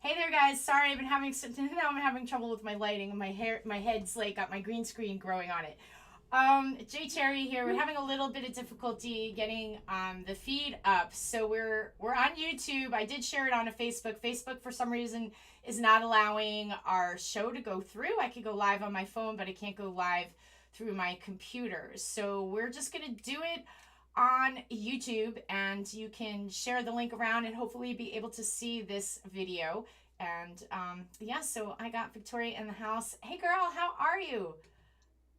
Hey there, guys. Sorry, I've been having now I'm having trouble with my lighting and my hair. My head's like got my green screen growing on it. Jay Cherry here. We're having a little bit of difficulty getting the feed up, so we're on YouTube. I did share it on a Facebook. Facebook for some reason is not allowing our show to go through. I could go live on my phone, but I can't go live through my computer. So we're just gonna do it on YouTube, and you can share the link around and hopefully be able to see this video. And yeah, so I got Victoria in the house. Hey, girl, how are you?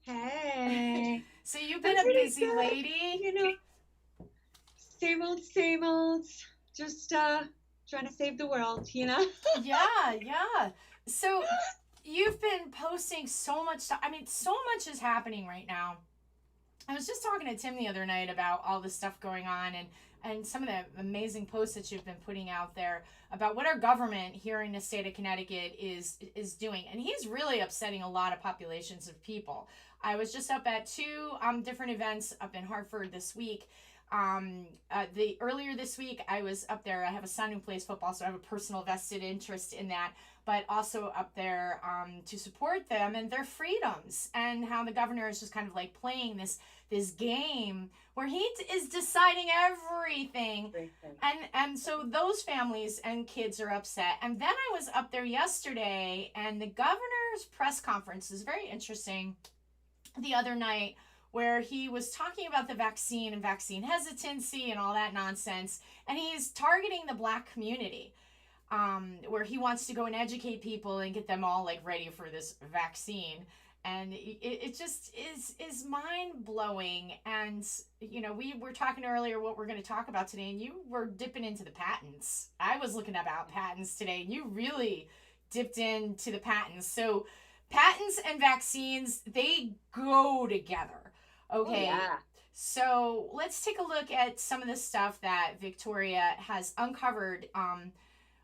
Hey, So you've I'm been a pretty busy good. lady. You know, same old, same old. Just trying to save the world. Yeah, yeah. So you've been posting so much stuff. I mean, so much is happening right now. I was just talking to Tim the other night about all the stuff going on, and some of the amazing posts that you've been putting out there about what our government here in the state of Connecticut is doing. And he's really upsetting a lot of populations of people. I was just up at two different events up in Hartford this week. The earlier this week I was up there. I have a son who plays football, so I have a personal vested interest in that, but also up there to support them and their freedoms, and how the governor is just kind of like playing this game where he is deciding everything. And so those families and kids are upset. And then I was up there yesterday, and the governor's press conference is very interesting the other night, where he was talking about the vaccine and vaccine hesitancy and all that nonsense, and he's targeting the black community, where he wants to go and educate people and get them all like ready for this vaccine. And it just is mind blowing. And we were talking earlier what we're going to talk about today, and you were dipping into the patents. I was looking about patents today, and you really dipped into the patents. So patents and vaccines, they go together. Oh Okay. yeah. So let's take a look at some of the stuff that Victoria has uncovered.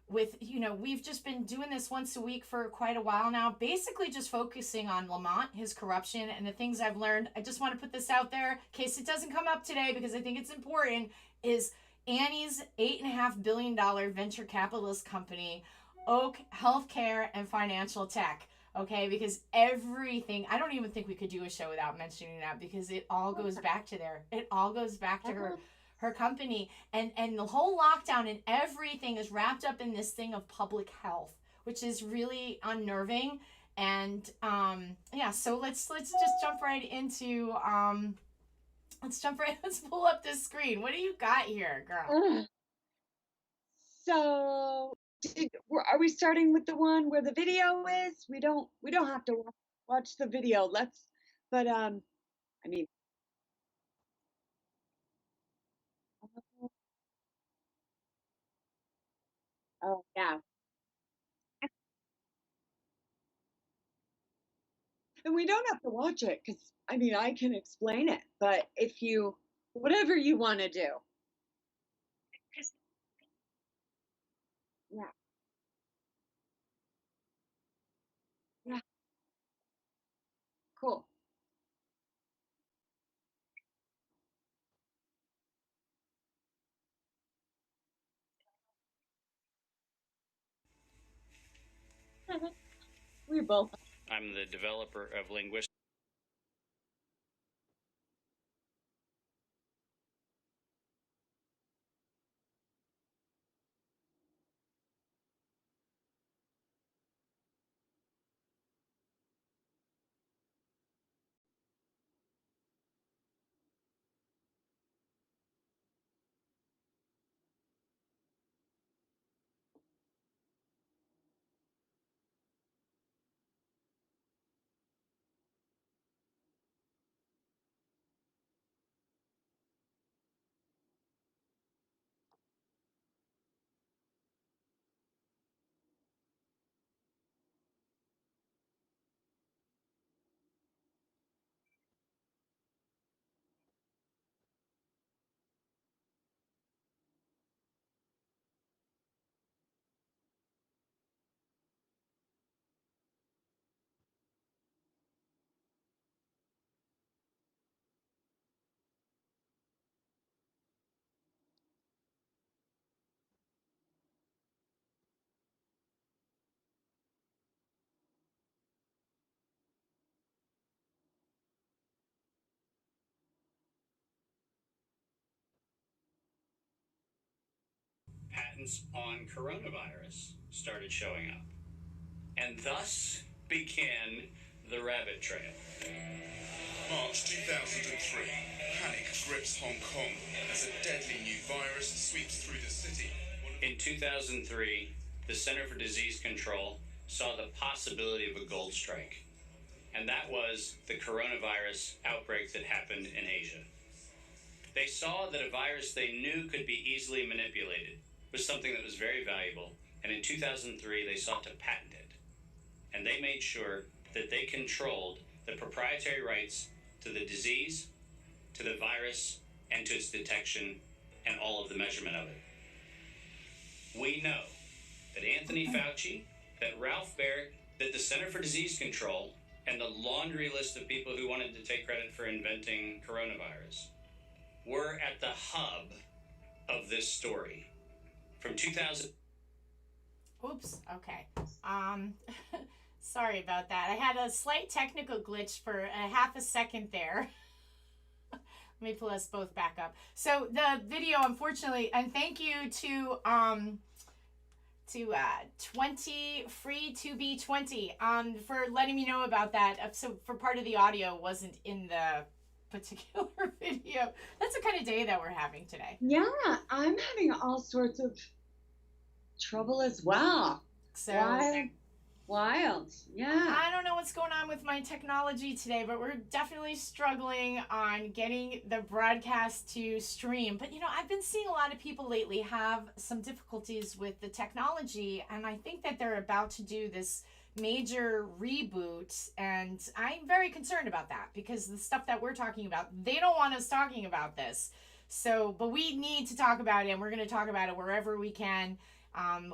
We've just been doing this once a week for quite a while now, basically just focusing on Lamont, his corruption, and the things I've learned. I just want to put this out there in case it doesn't come up today, because I think it's important. Is Annie's $8.5 billion venture capitalist company, Oak Healthcare and Financial Tech. Okay, because everything, I don't even think we could do a show without mentioning that, because it all goes back to there. It all goes back to her company, and the whole lockdown and everything is wrapped up in this thing of public health, which is really unnerving. And yeah, so let's just jump right into let's pull up this screen. What do you got here, girl? Ugh. So, are we starting with the one where the video is? We don't have to watch the video. But I mean, oh yeah, and we don't have to watch it because I mean I can explain it. But if you, whatever you want to do, yeah, yeah, cool. We both. I'm the developer of linguistics. patents on coronavirus started showing up. And thus began the rabbit trail. March 2003. Panic grips Hong Kong as a deadly new virus sweeps through the city. In 2003, the Center for Disease Control saw the possibility of a gold strike. And that was the coronavirus outbreak that happened in Asia. They saw that a virus they knew could be easily manipulated was something that was very valuable. And in 2003, they sought to patent it. And they made sure that they controlled the proprietary rights to the disease, to the virus, and to its detection, and all of the measurement of it. We know that Anthony Fauci, that Ralph Baer, that the Center for Disease Control, and the laundry list of people who wanted to take credit for inventing coronavirus were at the hub of this story. From 2000... Oops, okay. Sorry about that. I had a slight technical glitch for a half a second there. Let me pull us both back up. So the video, unfortunately, and thank you to 20 free 2B20 for letting me know about that. So for part of the audio wasn't in the particular video. That's the kind of day that we're having today. Yeah, I'm having all sorts of trouble as well. So wild. Yeah. I don't know what's going on with my technology today, but we're definitely struggling on getting the broadcast to stream. But, you know, I've been seeing a lot of people lately have some difficulties with the technology, and I think that they're about to do this major reboot, and I'm very concerned about that because the stuff that we're talking about, they don't want us talking about this. So, but we need to talk about it, and we're going to talk about it wherever we can.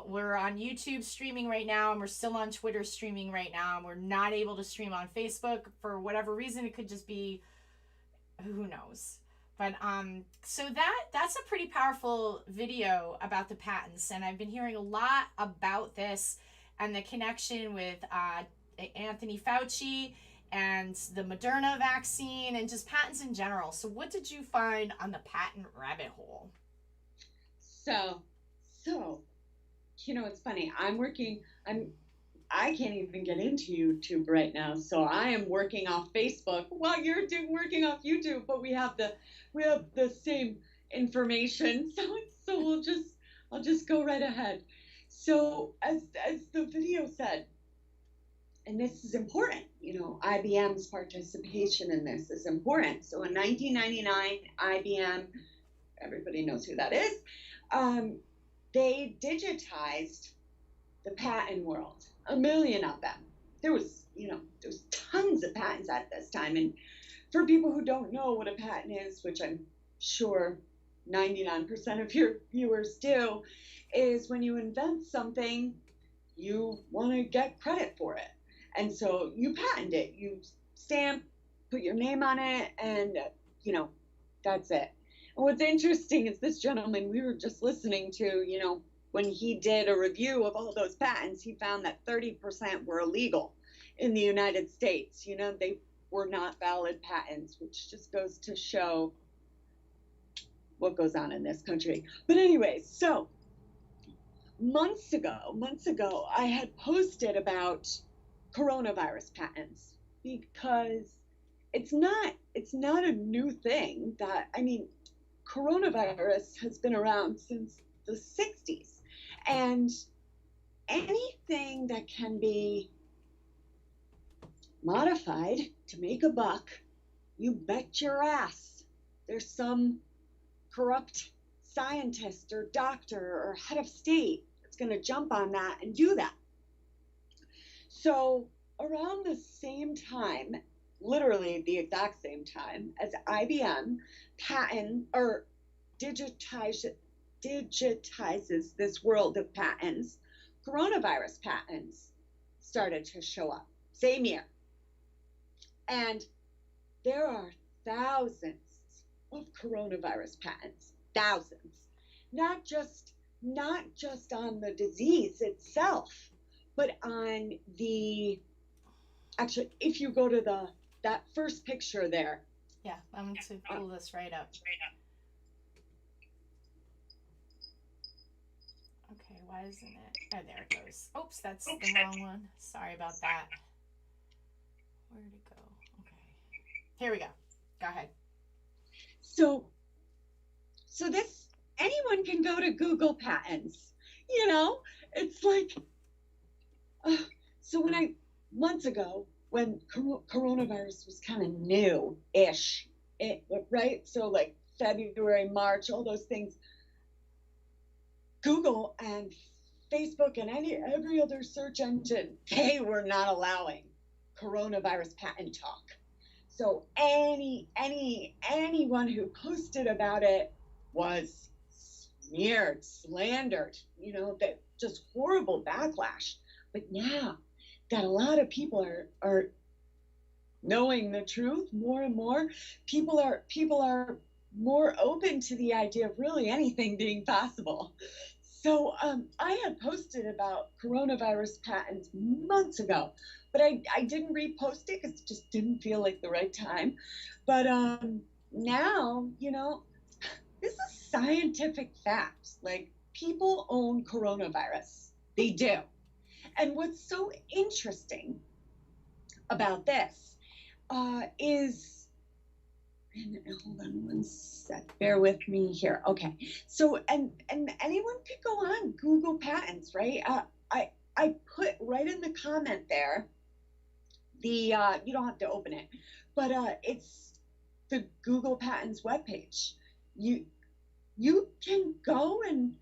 We're on YouTube streaming right now, and we're still on Twitter streaming right now, and we're not able to stream on Facebook for whatever reason. It could just be, who knows. But so that's a pretty powerful video about the patents, and I've been hearing a lot about this and the connection with Anthony Fauci and the Moderna vaccine and just patents in general. So what did you find on the patent rabbit hole? So, you know, it's funny. I can't even get into YouTube right now. So I am working off Facebook while you're working off YouTube, but we have the same information. So I'll just go right ahead. So as the video said, and this is important, you know, IBM's participation in this is important. So in 1999, IBM, everybody knows who that is, they digitized the patent world, 1 million of them. There was tons of patents at this time. And for people who don't know what a patent is, which I'm sure 99% of your viewers do, is when you invent something, you want to get credit for it. And so you patent it, you stamp, put your name on it, and, you know, that's it. And what's interesting is this gentleman we were just listening to, you know, when he did a review of all those patents, he found that 30% were illegal in the United States. You know, they were not valid patents, which just goes to show what goes on in this country. But anyways, so months ago, I had posted about coronavirus patents because it's not a new thing. That, I mean, coronavirus has been around since the 60s, and anything that can be modified to make a buck, you bet your ass there's some corrupt scientist or doctor or head of state that's going to jump on that and do that. So around the same time, literally the exact same time as IBM patent or digitizes this world of patents, coronavirus patents started to show up. Same year. And there are thousands of coronavirus patents. Thousands. Not just on the disease itself, but on the, actually, if you go to that first picture there. Yeah, I'm going to pull this right up. Why isn't it? Oh, there it goes. Oops, that's the wrong one. Sorry about that. Where'd it go? Okay. Here we go. Go ahead. So this, anyone can go to Google Patents. You know, it's like, so months ago, when coronavirus was kind of new-ish, right? So like February, March, all those things, Google and Facebook and every other search engine, they were not allowing coronavirus patent talk. So anyone who posted about it was smeared, slandered, you know, that just horrible backlash. But now that a lot of people are knowing the truth more and more, people are more open to the idea of really anything being possible. So I had posted about coronavirus patents months ago, but I didn't repost it because it just didn't feel like the right time. But now, you know, this is scientific fact. Like, people own coronavirus. They do. And what's so interesting about this is, and hold on one sec, bear with me here. Okay, so and anyone could go on Google Patents, right? I put right in the comment there the you don't have to open it, but it's the Google Patents webpage. You can go and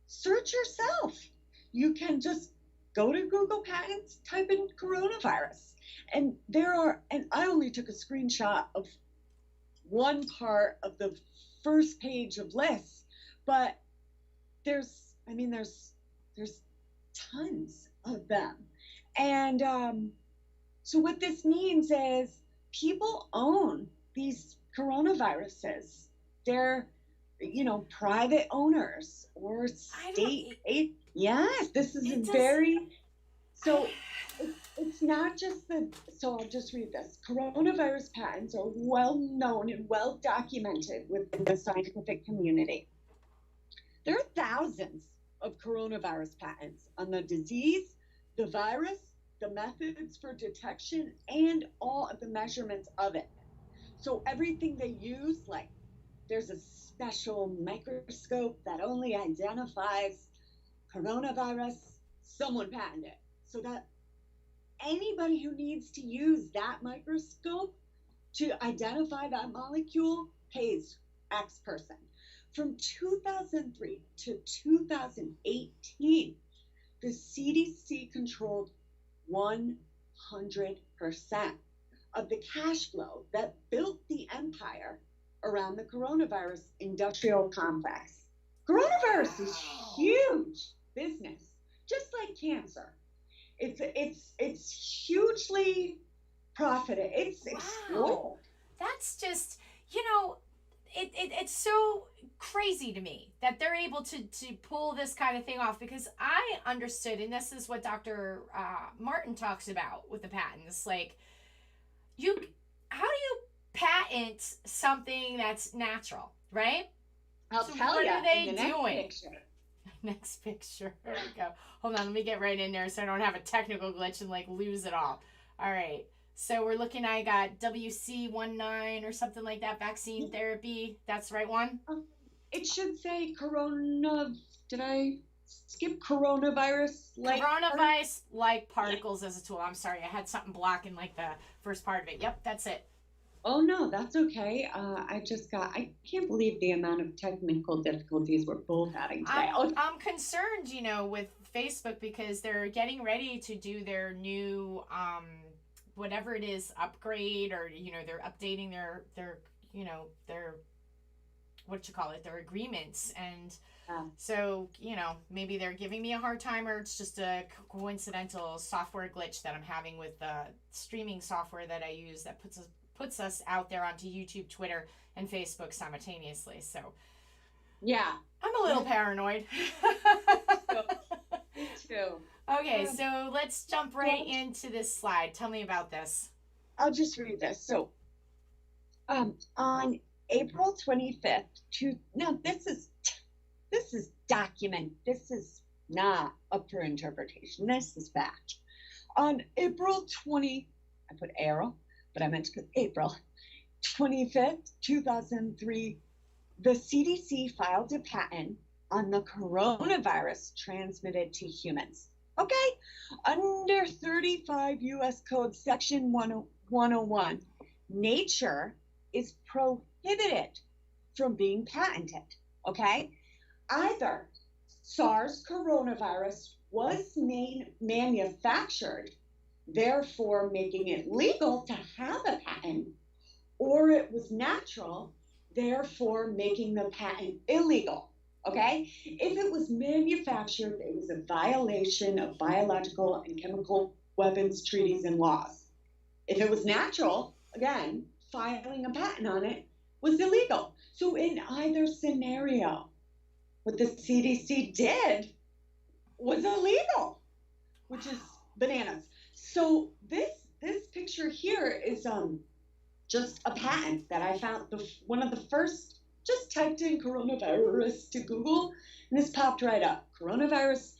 search yourself. You can just go to Google Patents, type in coronavirus, and I only took a screenshot of one part of the first page of lists, but there's tons of them. And so what this means is people own these coronaviruses. They're, you know, private owners or state. Yes, this is very, so it's not just so I'll just read this. Coronavirus patents are well known and well documented within the scientific community. There are thousands of coronavirus patents on the disease, the virus, the methods for detection, and all of the measurements of it. So everything they use, like there's a special microscope that only identifies coronavirus, someone patented it. So that anybody who needs to use that microscope to identify that molecule pays X person. From 2003 to 2018, the CDC controlled 100% of the cash flow that built the empire around the coronavirus industrial complex. Coronavirus is huge business, just like cancer. It's hugely profited. It's exploded. That's just, you know, it's so crazy to me that they're able to pull this kind of thing off, because I understood, and this is what Dr. Martin talks about with the patents, like, how do you patent something that's natural, right? I'll tell what you. are they in the doing? Next picture. Next picture. There we go. Hold on, let me get right in there so I don't have a technical glitch and like lose it all. All right. So we're looking, I got WC19 or something like that, vaccine therapy. That's the right one? It should say did I skip coronavirus? Coronavirus-like particles as a tool. I'm sorry, I had something blocking like the first part of it. Yep, that's it. Oh, no, that's okay. I can't believe the amount of technical difficulties we're both having today. I'm concerned, you know, with Facebook, because they're getting ready to do their new, whatever it is, upgrade, or, you know, they're updating their you know, their, their agreements. And so, you know, maybe they're giving me a hard time, or it's just a coincidental software glitch that I'm having with the streaming software that I use that puts us out there onto YouTube, Twitter, and Facebook simultaneously. So yeah, I'm a little paranoid. Me too. Okay, so let's jump right into this slide. Tell me about this. I'll just read this. So on April 25th, this is document. This is not up for interpretation. This is fact. On April 20, I put April, but I meant to put April 25th, 2003, the CDC filed a patent on the coronavirus transmitted to humans. Okay? Under 35 U.S. Code Section 101, nature is prohibited from being patented. Okay? Either SARS coronavirus was manufactured, therefore making it legal to have a patent, or it was natural, therefore making the patent illegal. Okay? If it was manufactured, it was a violation of biological and chemical weapons treaties and laws. If it was natural, again, filing a patent on it was illegal. So in either scenario, what the CDC did was illegal, which is bananas. So this picture here is just a patent that I found, one of the first. Just typed in coronavirus to Google, and this popped right up. Coronavirus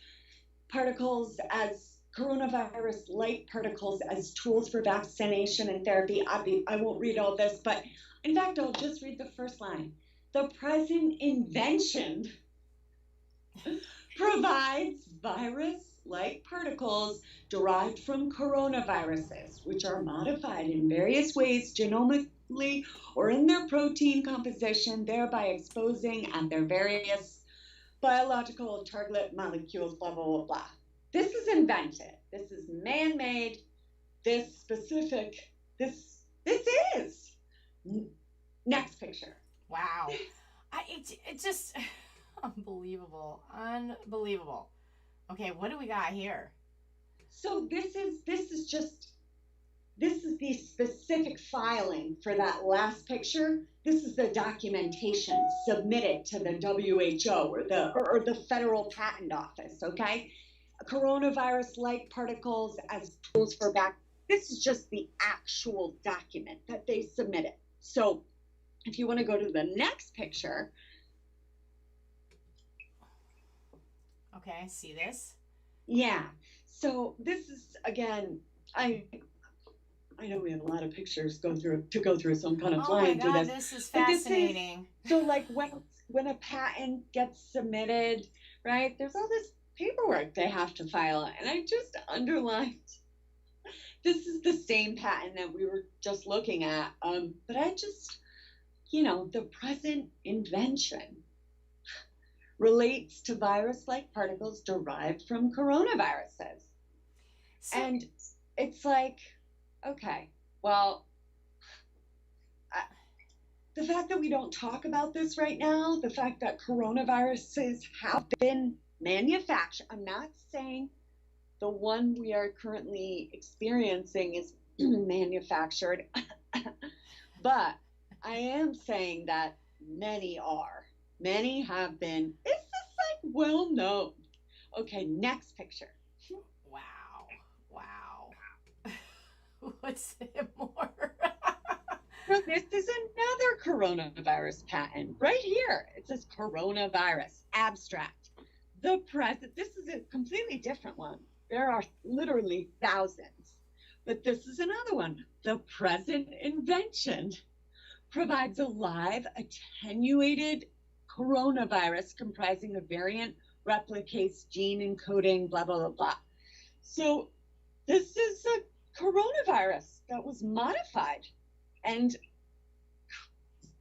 light particles as tools for vaccination and therapy. I won't read all this, but in fact, I'll just read the first line. The present invention provides virus-like particles derived from coronaviruses, which are modified in various ways genomically or in their protein composition, thereby exposing at their various biological target molecules, blah, blah, blah, blah. This is invented. This is man-made. This is. Next picture. Wow. It's just unbelievable. Okay, what do we got here? So this is the specific filing for that last picture. This is the documentation submitted to the WHO or the Federal Patent Office, okay? Coronavirus-like particles as tools for this is just the actual document that they submitted. So if you want to go to the next picture. Okay, I see this. Yeah. So this is, again, I know we have a lot of pictures to go through, so I'm kind of flying through this. This is fascinating. So like when a patent gets submitted, right, there's all this paperwork they have to file, and I just underlined, this is the same patent that we were just looking at, but I just, the present invention relates to virus-like particles derived from coronaviruses. And it's like, okay, well, the fact that we don't talk about this right now, the fact that coronaviruses have been manufactured, I'm not saying the one we are currently experiencing is manufactured, but I am saying that many are. Many have been. It's just like well known. Okay, next picture. Wow. What's it more? So this is another coronavirus patent right here. It says coronavirus abstract. This is a completely different one. There are literally thousands, but this is another one. The present invention provides a live attenuated coronavirus comprising a variant, replicates gene encoding, blah, blah, blah, blah. So this is a coronavirus that was modified and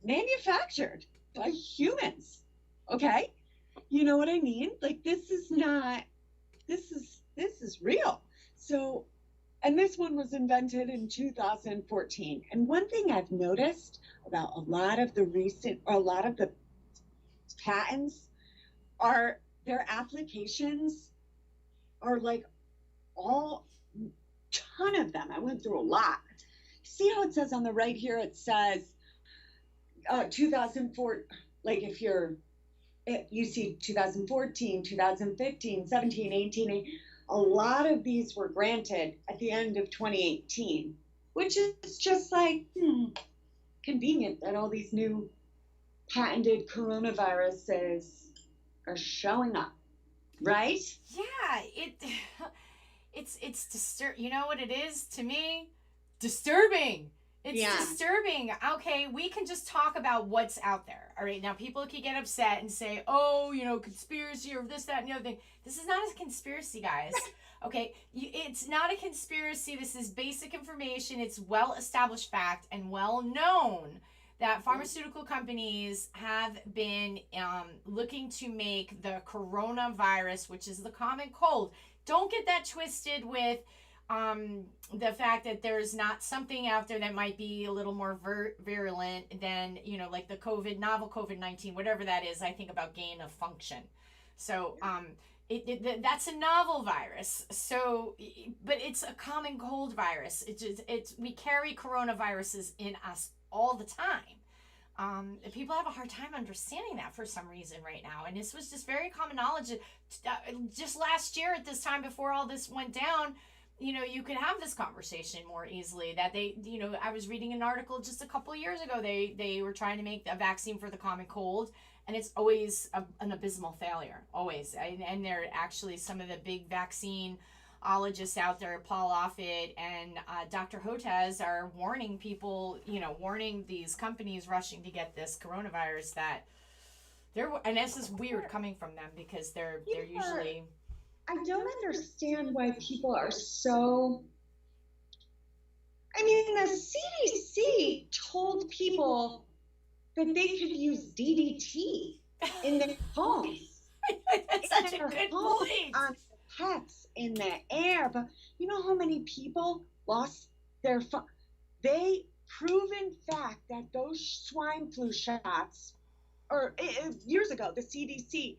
manufactured by humans. Okay? You know what I mean? Like this is real. So, and this one was invented in 2014. And one thing I've noticed about a lot of the patents are their applications are like ton of them. I went through a lot. See how it says on the right here, it says 2004, like if you see 2014, 2015, 17, 18, a lot of these were granted at the end of 2018, which is just like, convenient that all these new patented coronaviruses are showing up. right? Yeah, it's you know what it is to me? Disturbing. It's Yeah. disturbing. Okay, we can just talk about what's out there. All right, now people can get upset and say, "Oh, you know, conspiracy or this, that, and the other thing." This is not a conspiracy, guys. Okay, it's not a conspiracy. This is basic information. It's well established fact and well known that pharmaceutical companies have been looking to make the coronavirus, which is the common cold. Don't get that twisted with the fact that there's not something out there that might be a little more virulent than, you know, like the novel COVID-19, whatever that is. I think about gain of function. So that's a novel virus. So, but it's a common cold virus. We carry coronaviruses in us all the time. People have a hard time understanding that for some reason right now. And this was just very common knowledge. Just last year at this time, before all this went down, you know, you could have this conversation more easily. That I was reading an article just a couple of years ago. They were trying to make a vaccine for the common cold, and it's always an abysmal failure, always. And they're actually some of the big vaccineologists out there, Paul Offit and Dr. Hotez, are warning people, warning these companies rushing to get this coronavirus that and this is weird coming from them because they're usually. I don't understand why people are so. I mean, the CDC told people that they could use DDT in their homes. That's such a good point. On pets in the air, but you know how many people lost their they proven fact that those swine flu shots, or years ago, the CDC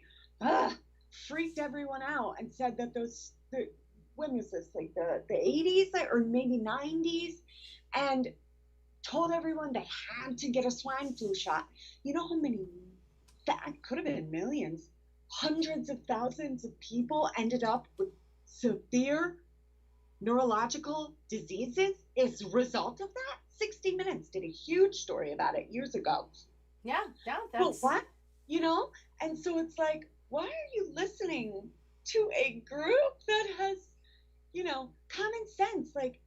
freaked everyone out and said that when was this, like the 80s or maybe 90s, and told everyone they had to get a swine flu shot. You know how many, that could have been millions, hundreds of thousands of people ended up with severe neurological diseases as a result of that? 60 Minutes did a huge story about it years ago. Yeah, that's... But what? And so it's like, why are you listening to a group that has, common sense? Like,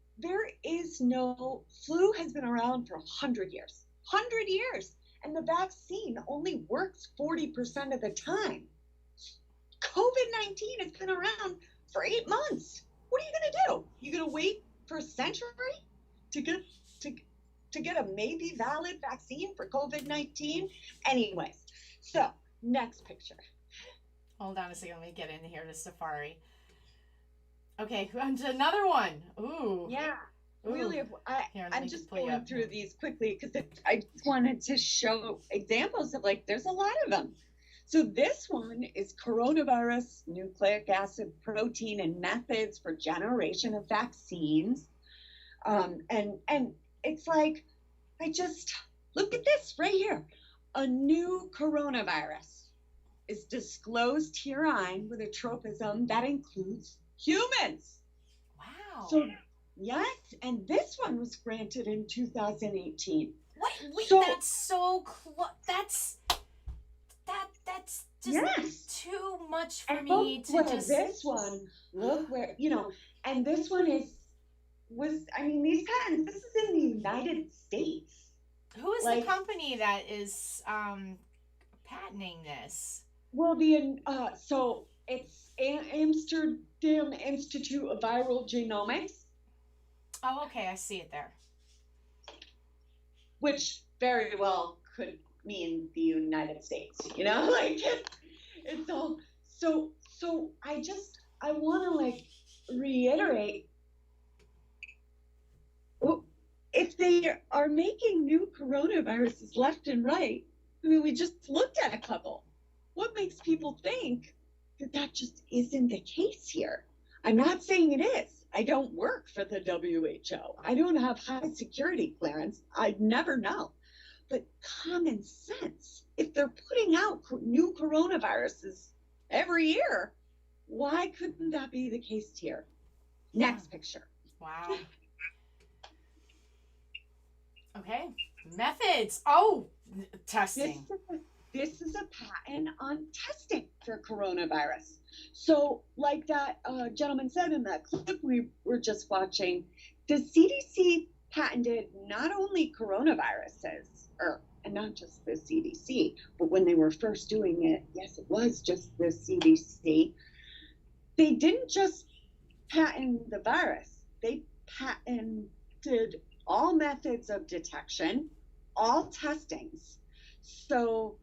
flu has been around for 100 years. 100 years. And the vaccine only works 40% of the time. COVID-19 has been around for 8 months. What are you going to do? You going to wait for a century to get a maybe valid vaccine for COVID-19? Anyways, so next picture. Hold on a second. Let me get in here to Safari. Okay, another one. Ooh. Yeah. Ooh. Really, Here, I'm just going through these quickly because I wanted to show examples of, like, there's a lot of them. So this one is coronavirus, nucleic acid, protein, and methods for generation of vaccines. And it's like, look at this right here. A new coronavirus is disclosed herein with a tropism that includes humans. Wow. So, yes, and this one was granted in 2018. Wait, that's so close. That's just too much for me to just. This one, look where, and this one these patents, this is in the United States. Who is the company that is patenting this? Well, so it's Amsterdam Institute of Viral Genomics. Oh, okay, I see it there. Which very well could mean the United States, it's all. So I want to reiterate, if they are making new coronaviruses left and right, I mean, we just looked at a couple. What makes people think that just isn't the case here? I'm not saying it is. I don't work for the WHO. I don't have high security clearance. I'd never know. But common sense, if they're putting out new coronaviruses every year, why couldn't that be the case here? Next picture. Wow. Okay. Methods. Oh, testing. this is a patent on testing for coronavirus. So, like that gentleman said in that clip we were just watching, the CDC patented not only coronaviruses, and not just the CDC, but when they were first doing it, yes, it was just the CDC. They didn't just patent the virus, they patented all methods of detection, all testings. So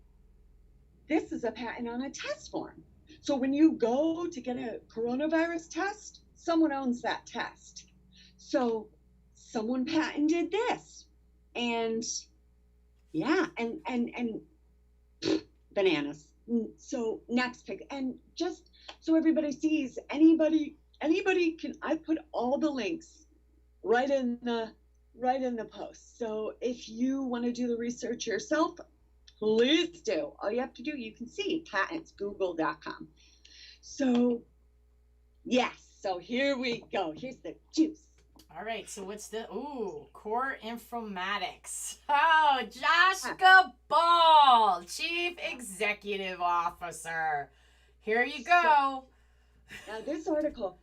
this is a patent on a test form. So when you go to get a coronavirus test, someone owns that test. So someone patented this. And yeah, and bananas. So next pick. And just so everybody sees, anybody can, I put all the links right in the post. So if you want to do the research yourself, please do. All you have to do, you can see patents, google.com. So yes, so here we go. Here's the juice. All right, so what's the, core informatics. Oh, Josh Gabal, Chief Executive Officer. Here you go. Now this article,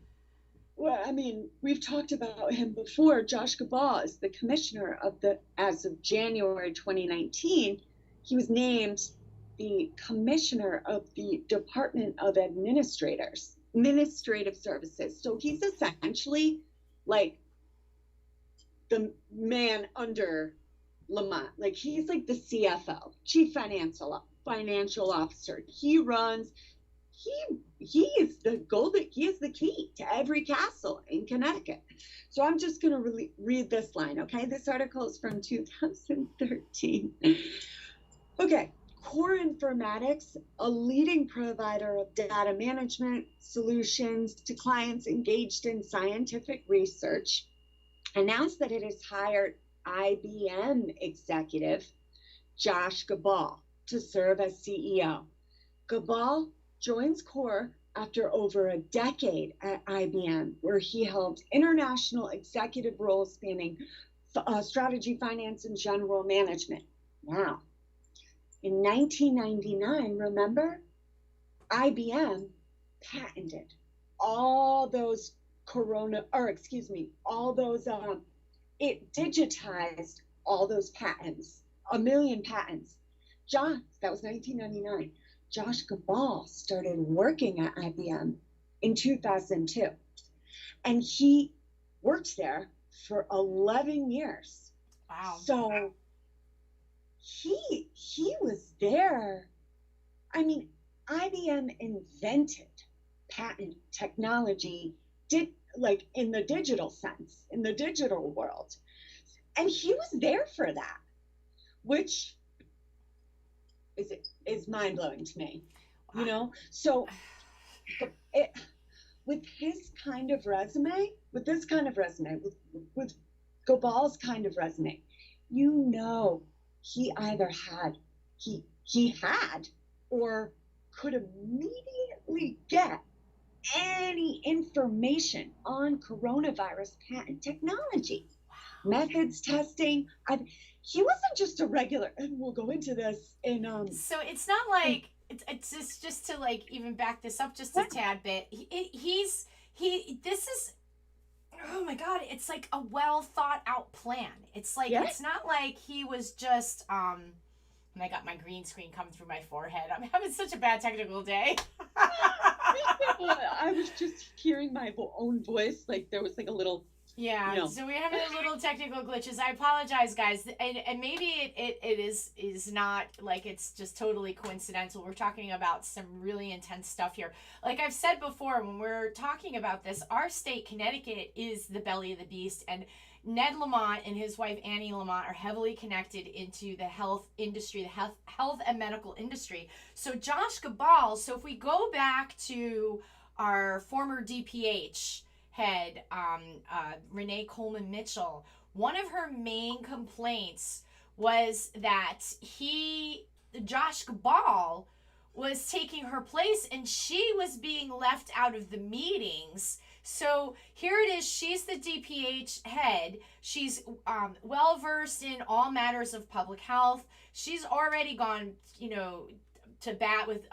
well, I mean, we've talked about him before. Josh Gabal is the commissioner as of January 2019, he was named the commissioner of the Department of Administrative Services. So he's essentially like the man under Lamont. Like he's like the CFO, Chief Financial Officer. He is he is the key to every castle in Connecticut. So I'm just going to read this line, okay? This article is from 2013. Okay, Core Informatics, a leading provider of data management solutions to clients engaged in scientific research, announced that it has hired IBM executive Josh Gabal to serve as CEO. Gabal joins Core after over a decade at IBM, where he held international executive roles spanning strategy, finance, and general management. Wow. In 1999, remember, IBM patented all those it digitized all those patents, 1 million patents. That was 1999. Josh Gabal started working at IBM in 2002, and he worked there for 11 years. Wow. So he was there. I mean, IBM invented patent technology, in the digital sense, in the digital world. And he was there for that, which is mind-blowing to me, you know? So with this kind of resume, with Gabal's kind of resume, you know, he either he had or could immediately get any information on coronavirus patent technology, methods, testing. He wasn't just a regular, and we'll go into this in So it's not like it's just to like even back this up just a tad bit. This is, oh my God, it's like a well thought out plan. It's like It's not like he was just and I got my green screen coming through my forehead. I'm having such a bad technical day. I was just hearing my own voice, like there was like a little. Yeah, you know. So we're having a little technical glitches. I apologize, guys, and maybe it is not like it's just totally coincidental. We're talking about some really intense stuff here. Like I've said before, when we're talking about this, our state, Connecticut, is the belly of the beast, and Ned Lamont and his wife Annie Lamont are heavily connected into the health industry, the health and medical industry. So Josh Gabal. So if we go back to our former DPH head, Renee Coleman Mitchell, one of her main complaints was that Josh Gabal was taking her place, and she was being left out of the meetings. So here it is. She's the DPH head. She's well versed in all matters of public health. She's already gone, to bat with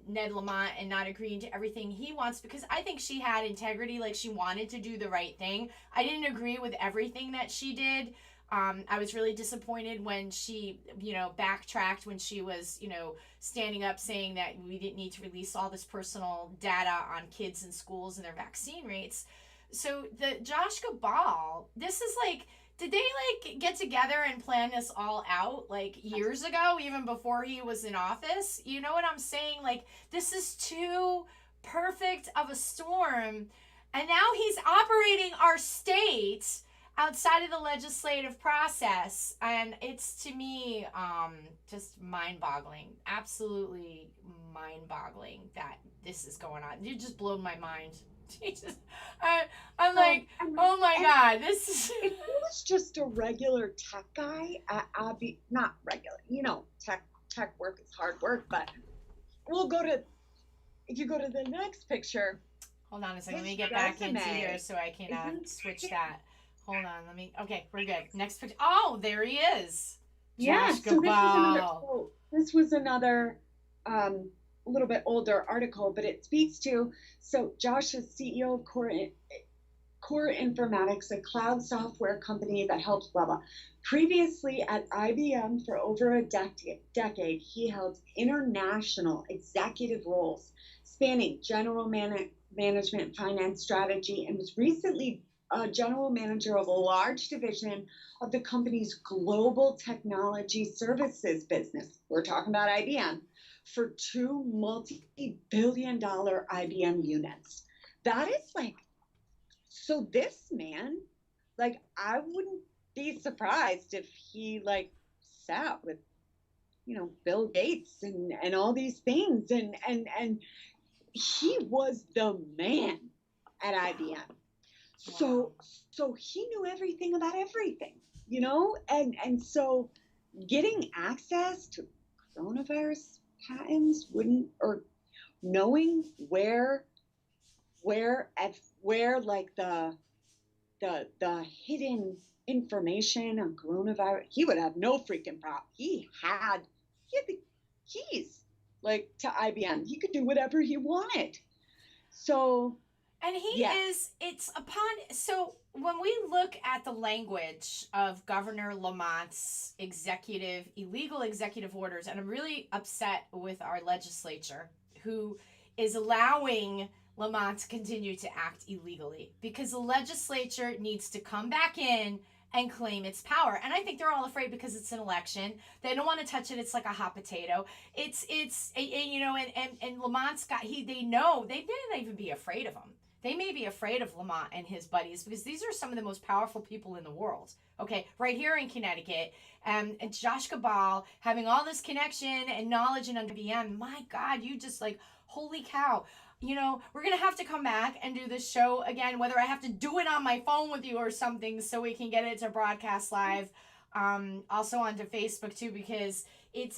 Ned Lamont and not agreeing to everything he wants, because I think she had integrity. Like, she wanted to do the right thing. I didn't agree with everything that she did. I was really disappointed when she, backtracked when she was, standing up saying that we didn't need to release all this personal data on kids in schools and their vaccine rates. So the Josh Gabal, this is like, did they get together and plan this all out years ago, even before he was in office? You know what I'm saying? This is too perfect of a storm. And now he's operating our state outside of the legislative process. And it's, to me, just mind-boggling. Absolutely mind-boggling that this is going on. You just blew my mind. I'm like, oh my God, this is... If he was just a regular tech guy at Abbey, not regular, tech work is hard work, but if you go to the next picture. Hold on a second, let me get back into here so I can switch that. Hold on, okay, we're good. Next picture. Oh, there he is. Yeah, so this was another a little bit older article, but it speaks to, so Josh is CEO of Core Informatics, a cloud software company that helps blah, blah. Previously at IBM for over a decade, he held international executive roles spanning general management, finance strategy, and was recently general manager of a large division of the company's global technology services business. We're talking about IBM, for 2 multi-billion-dollar IBM units. That is so this man, I wouldn't be surprised if he sat with, Bill Gates and all these things, and he was the man at IBM. Wow. So he knew everything about everything, and so getting access to coronavirus patents or knowing where the hidden information on coronavirus, he would have no freaking problem. He had the keys to IBM. He could do whatever he wanted. So, and so when we look at the language of Governor Lamont's illegal executive orders, and I'm really upset with our legislature, who is allowing Lamont to continue to act illegally, because the legislature needs to come back in and claim its power. And I think they're all afraid because it's an election. They don't want to touch it. It's like a hot potato. And Lamont's they know, they didn't even be afraid of him. They may be afraid of Lamont and his buddies because these are some of the most powerful people in the world. Okay, right here in Connecticut, and Josh Gabal having all this connection and knowledge in IBM. My God, you just holy cow. We're going to have to come back and do this show again, whether I have to do it on my phone with you or something so we can get it to broadcast live, also onto Facebook too, because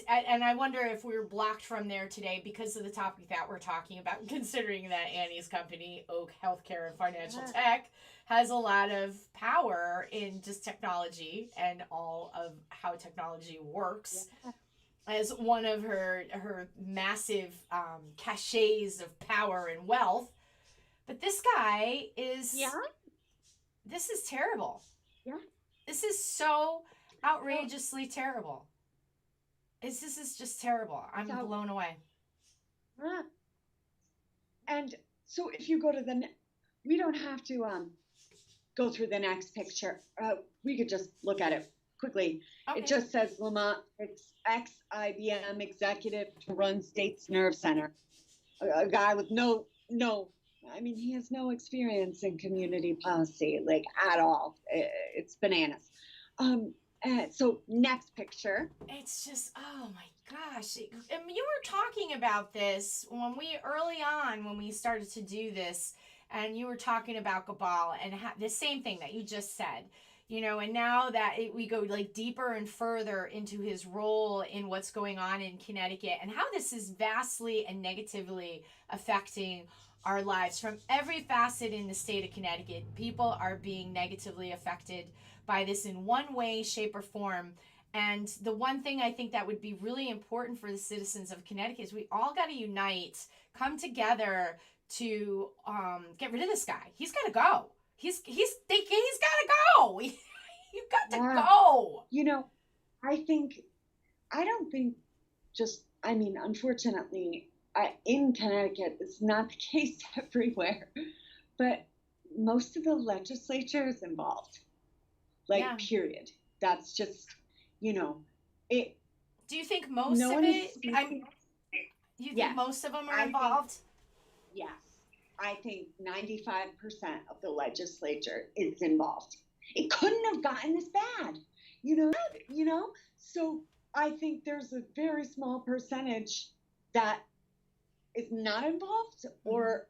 and I wonder if we were blocked from there today because of the topic that we're talking about, considering that Annie's company, Oak Healthcare and Financial Tech, has a lot of power in just technology and all of how technology works. Yeah. As one of her massive cachets of power and wealth. But this guy is... Yeah? This is terrible. Yeah. This is so outrageously terrible. This is just terrible. I'm blown away. And so if you go to we don't have to go through the next picture. We could just look at it quickly. Okay. It just says Lamont, ex-IBM executive to run State's Nerve Center. A guy with he has no experience in community policy, at all. It's bananas. So next picture. It's just, oh my gosh. You were talking about this early on when we started to do this, and you were talking about Gabal and the same thing that you just said. and now that we go like deeper and further into his role in what's going on in Connecticut and how this is vastly and negatively affecting our lives from every facet in the state of Connecticut. People are being negatively affected by this in one way, shape, or form. And the one thing I think that would be really important for the citizens of Connecticut is we all got to unite, come together to get rid of this guy. He's got to go. He's got to go. You've got to go. Unfortunately, in Connecticut, it's not the case everywhere, but most of the legislature is involved. Period. That's just, it. Do you think most of it? You think most of them are involved? Yes. I think 95% of the legislature is involved. It couldn't have gotten this bad, So I think there's a very small percentage that is not involved or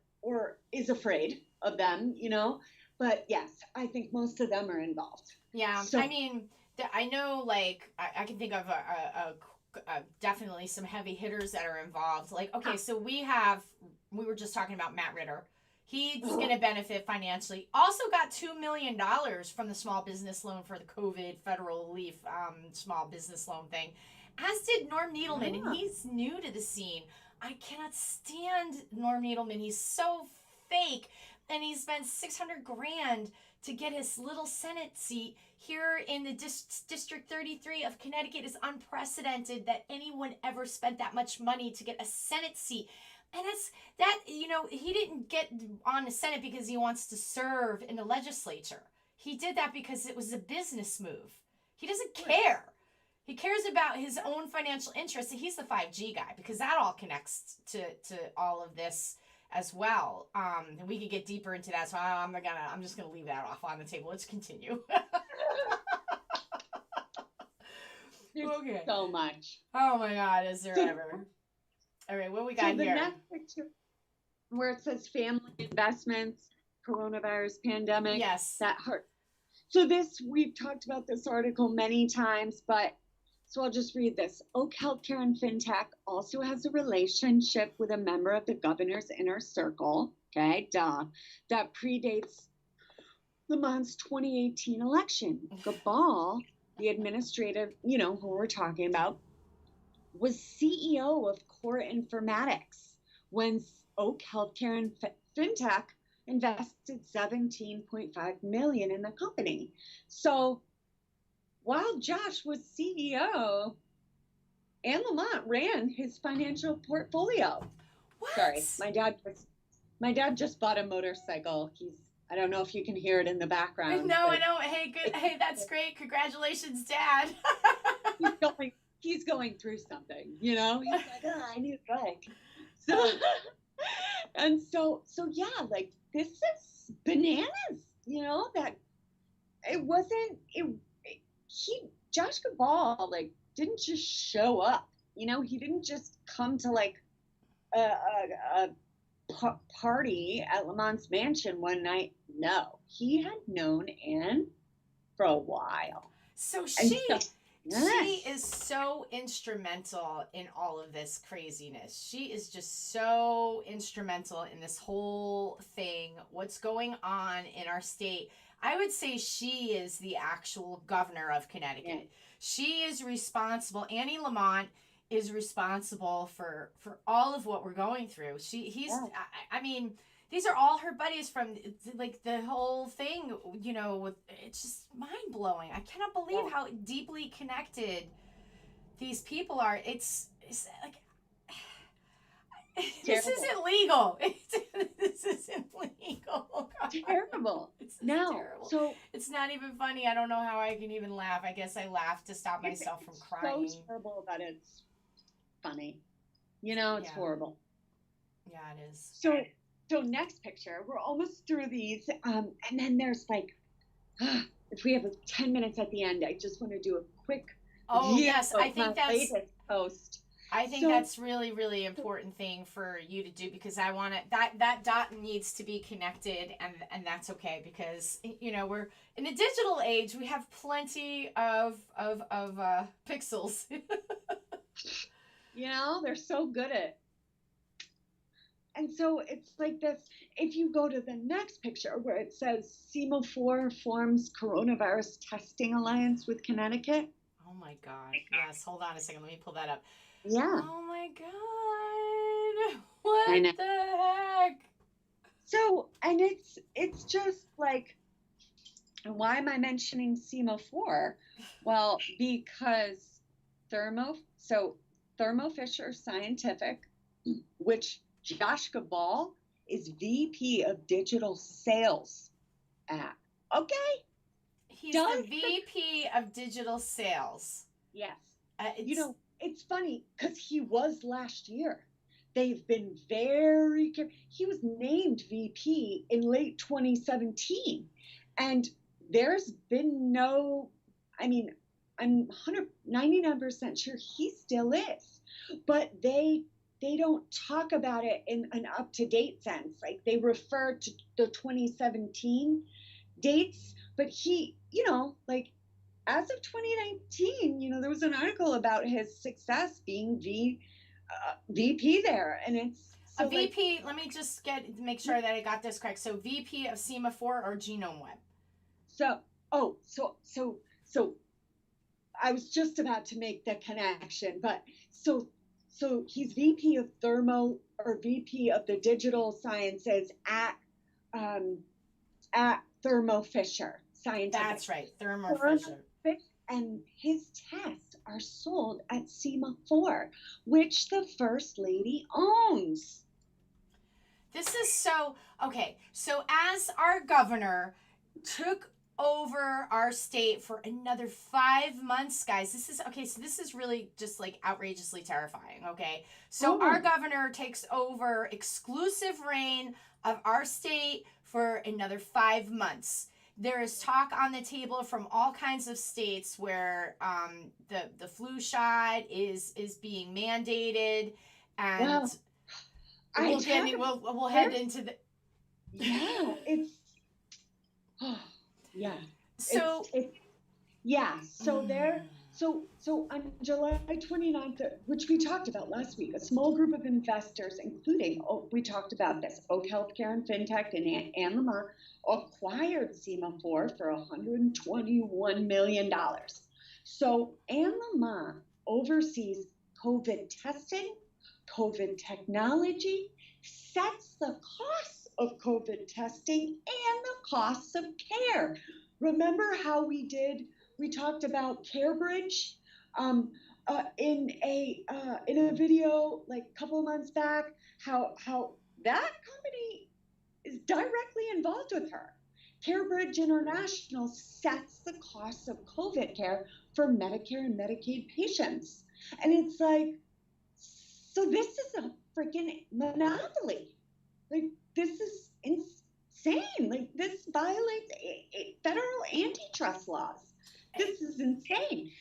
is afraid of them, But yes, I think most of them are involved. Yeah, so, I know, I can think of definitely some heavy hitters that are involved. So we were just talking about Matt Ritter. He's going to benefit financially. Also got $2 million from the small business loan for the COVID federal relief small business loan thing, as did Norm Needleman, and he's new to the scene. I cannot stand Norm Needleman. He's so fake, and he spent $600,000 to get his little Senate seat here in the District 33 of Connecticut. Is unprecedented that anyone ever spent that much money to get a Senate seat. And he didn't get on the Senate because he wants to serve in the legislature. He did that because it was a business move. He doesn't care. He cares about his own financial interests. And he's the 5G guy because that all connects to all of this as well. And we could get deeper into that. So I'm just gonna leave that off on the table. Let's continue. There's so much. Oh my God, is there ever? All right, what we got here? The next picture where it says family investments, coronavirus pandemic. Yes. That hurt. So we've talked about this article many times, so I'll just read this. Oak Healthcare and FinTech also has a relationship with a member of the governor's inner circle, that predates Lamont's 2018 election. Gabal, the administrative, who we're talking about, was CEO of Core Informatics when Oak Healthcare and FinTech invested $17.5 million in the company. So while Josh was CEO, Anne Lamont ran his financial portfolio. What? Sorry, my dad just bought a motorcycle. I don't know if you can hear it in the background. No, I know. Hey, good. Hey, that's great. Congratulations, Dad. He's going through something, He's like, I need a bike. So this is bananas, that it wasn't, Josh Gabal, didn't just show up, he didn't just come to a party at Lamont's mansion one night. No, he had known Anne for a while. So she is so instrumental in all of this craziness. She is just so instrumental in this whole thing, what's going on in our state. I would say she is the actual governor of Connecticut. Yeah. She is responsible. Annie Lamont is responsible for all of what we're going through. These are all her buddies from the whole thing, it's just mind blowing. I cannot believe how deeply connected these people are. It's like, this isn't legal. This isn't legal. Terrible. It's terrible. So it's not even funny. I don't know how I can even laugh. I guess I laugh to stop myself from crying. So terrible that it's funny. It's horrible. Yeah, it is. So next picture, we're almost through these, and then there's if we have 10 minutes at the end, I just want to do a quick yes, I think that's latest post. I think So that's really, really important thing for you to do, because I want it, that dot needs to be connected, and that's okay, because we're in a digital age. We have plenty of pixels. they're so good at. And so it's like this. If you go to the next picture where it says SEMA4 forms coronavirus testing alliance with Connecticut. Oh my God! Yes, hold on a second. Let me pull that up. Yeah, Oh my God! I What know. the heck? So, and it's just like, why am I mentioning SEMA4? Well, because Thermo Fisher Scientific, which Josh Gabal is VP of Digital Sales at. Okay, He's the done. VP of digital sales. Yes. It's It's funny because he was last year. They've been very careful. He was named VP in late 2017. And there's been no, I mean, I'm 99% sure he still is. But they don't talk about it in an up-to-date sense. Like they refer to the 2017 dates, but he, like as of 2019, there was an article about his success being VP there, and it's a so like VP. Let me just make sure that I got this correct. So VP of SEMA4 or Genome Web. so. Oh, so I was just about to make the connection, but so he's VP of Thermo or VP of the Digital Sciences um, at Thermo Fisher Scientific. That's right, Thermo Fisher. And his tests are sold at SEMA4, which the First Lady owns. This is so okay. So as our governor took over our state for another 5 months, guys, this is okay. So this is really just like outrageously terrifying. Okay, so our governor takes over exclusive reign of our state for another 5 months. There is talk on the table from all kinds of states where the flu shot is being mandated, and Well, we'll head into the it's yeah. So So there. So on July 29th, which we talked about last week, a small group of investors, including, we talked about this, Oak Healthcare and FinTech and Anne Lamont, acquired SEMA4 for $121 million. So Anne Lamont oversees COVID testing, COVID technology, sets the costs of COVID testing and the costs of care. Remember how we talked about CareBridge in a video like a couple of months back, how that company is directly involved with her. CareBridge International sets the costs of COVID care for Medicare and Medicaid patients. And it's like, so this is a freaking monopoly. Like, this is insane. Like, this violates federal antitrust laws. This is insane.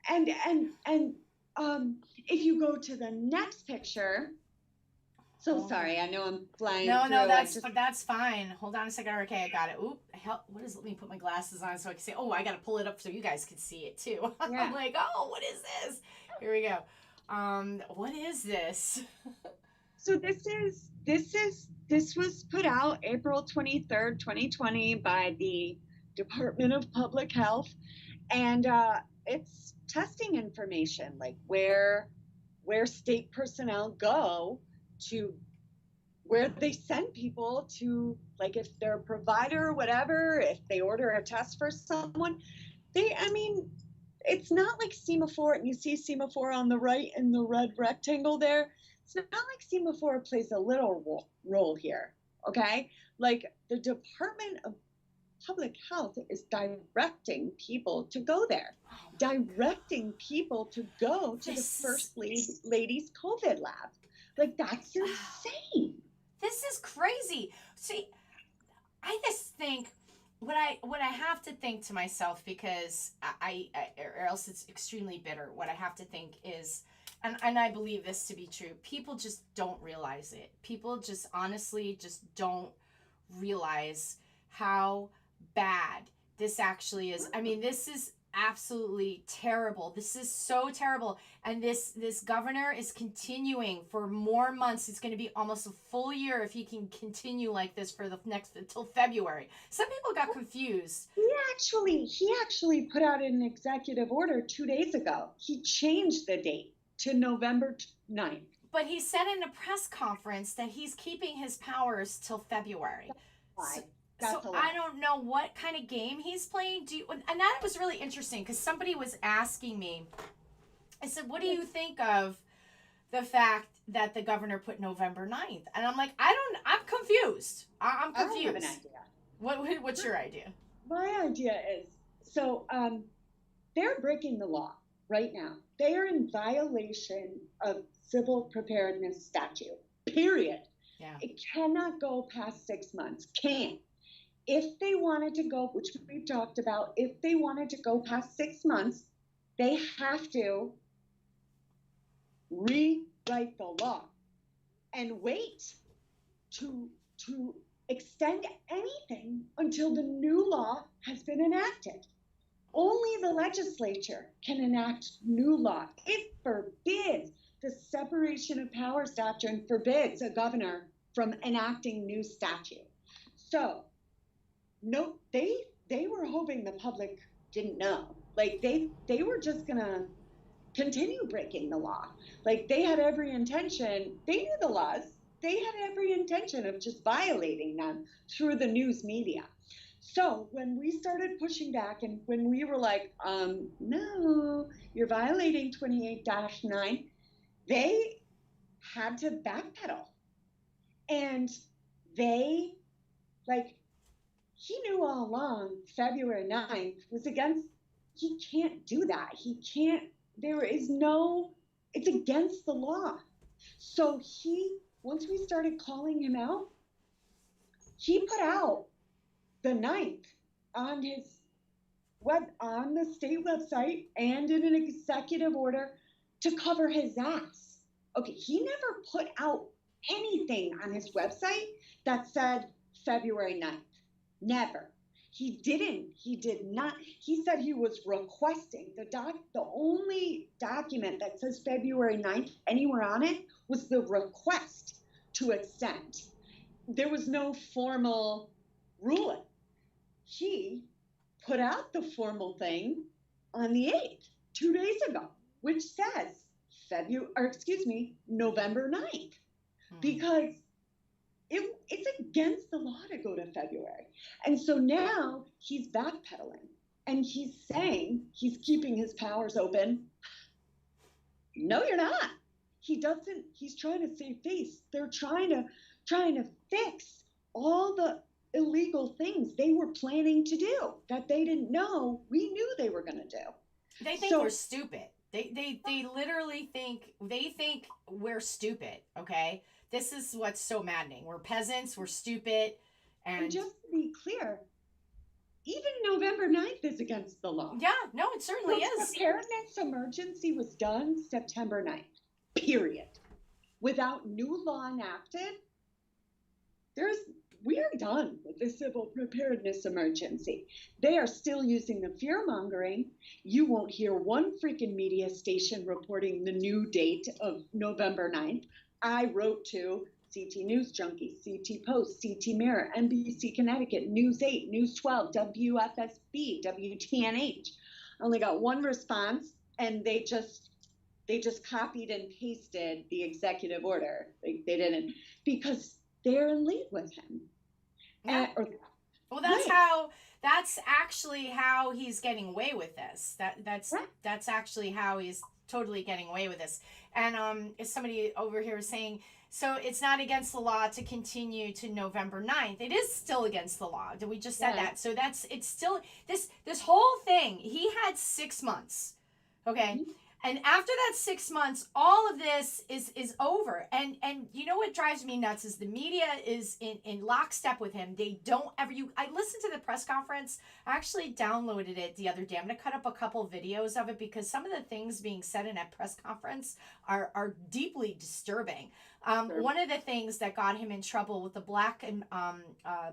And if you go to the next picture, sorry, I know I'm flying. No, that's fine. Hold on a second. Okay, I got it. Oop, what is? Let me put my glasses on so I can see. Oh, I gotta pull it up so you guys can see it too. Yeah. I'm like, oh, what is this? Here we go. What is this? So this was put out April 23rd, 2020 by the Department of Public Health, and it's testing information, like where state personnel go to, where they send people to, like if they're a provider or whatever, if they order a test for someone, it's not like SEMA4, and you see SEMA4 on the right in the red rectangle there. It's not like SEMA4 plays a little role here, okay? Like the Department of Public Health is directing people to go there, directing people to go to the First Lady's COVID lab. Like, that's insane. This is crazy. See, I just think what I have to think to myself, because I or else it's extremely bitter. What I have to think is, and I believe this to be true, people just don't realize it. People just honestly just don't realize how bad this actually is. I mean, this is absolutely terrible. This is so terrible. And this governor is continuing for more months. It's going to be almost a full year if he can continue like this for the next until February. Some people got confused. He actually put out an executive order 2 days ago. He changed the date to November 9th. But he said in a press conference that he's keeping his powers till February. So I don't know what kind of game he's playing. And that was really interesting because somebody was asking me, I said, what do you think of the fact that the governor put November 9th? And I'm like, I'm confused. I'm confused. I don't have an idea. What's your idea? My idea is, they're breaking the law right now. They are in violation of civil preparedness statute, period. Yeah. It cannot go past 6 months. Can't. If they wanted to go, which we've talked about, if they wanted to go past 6 months, they have to rewrite the law and wait to extend anything until the new law has been enacted. Only the legislature can enact new law. It forbids the separation of powers doctrine, forbids a governor from enacting new statute. So, no, they were hoping the public didn't know. Like they were just gonna continue breaking the law. Like they had every intention. They knew the laws. They had every intention of just violating them through the news media. So when we started pushing back and when we were like, no, you're violating 28-9, they had to backpedal. And they, like, he knew all along February 9th was against, he can't do that. He can't, it's against the law. So once we started calling him out, he put out the 9th on the state website and in an executive order to cover his ass. Okay, he never put out anything on his website that said February 9th. Never. He did not. He said he was requesting. The only document that says February 9th anywhere on it was the request to extend. There was no formal ruling. He put out the formal thing on the 8th, 2 days ago, which says November 9th, because it's against the law to go to February. And so now he's backpedaling and he's saying he's keeping his powers open. No, you're not. He's trying to save face. They're trying to fix all the illegal things they were planning to do that they didn't know we knew they were going to do. They think we're stupid. They literally think we're stupid, okay? This is what's so maddening. We're peasants, we're stupid, and just to be clear, even November 9th is against the law. Yeah, no, it certainly is. Preparedness emergency was done September 9th, period. Without new law enacted, we are done with the civil preparedness emergency. They are still using the fear-mongering. You won't hear one freaking media station reporting the new date of November 9th. I wrote to CT News Junkie, CT Post, CT Mirror, NBC Connecticut, News 8, News 12, WFSB, WTNH. I only got one response, and they just copied and pasted the executive order. They didn't, because they're in league with him. Yeah. Well, that's actually how he's getting away with this. That's actually how he's totally getting away with this. And somebody over here was saying, so it's not against the law to continue to November 9th. It is still against the law. We just said that. So it's still this whole thing. He had 6 months. Okay. And after that 6 months, all of this is over. And you know what drives me nuts is the media is in lockstep with him. They don't ever I listened to the press conference. I actually downloaded it the other day. I'm gonna cut up a couple videos of it because some of the things being said in that press conference are deeply disturbing. One of the things that got him in trouble with the Black and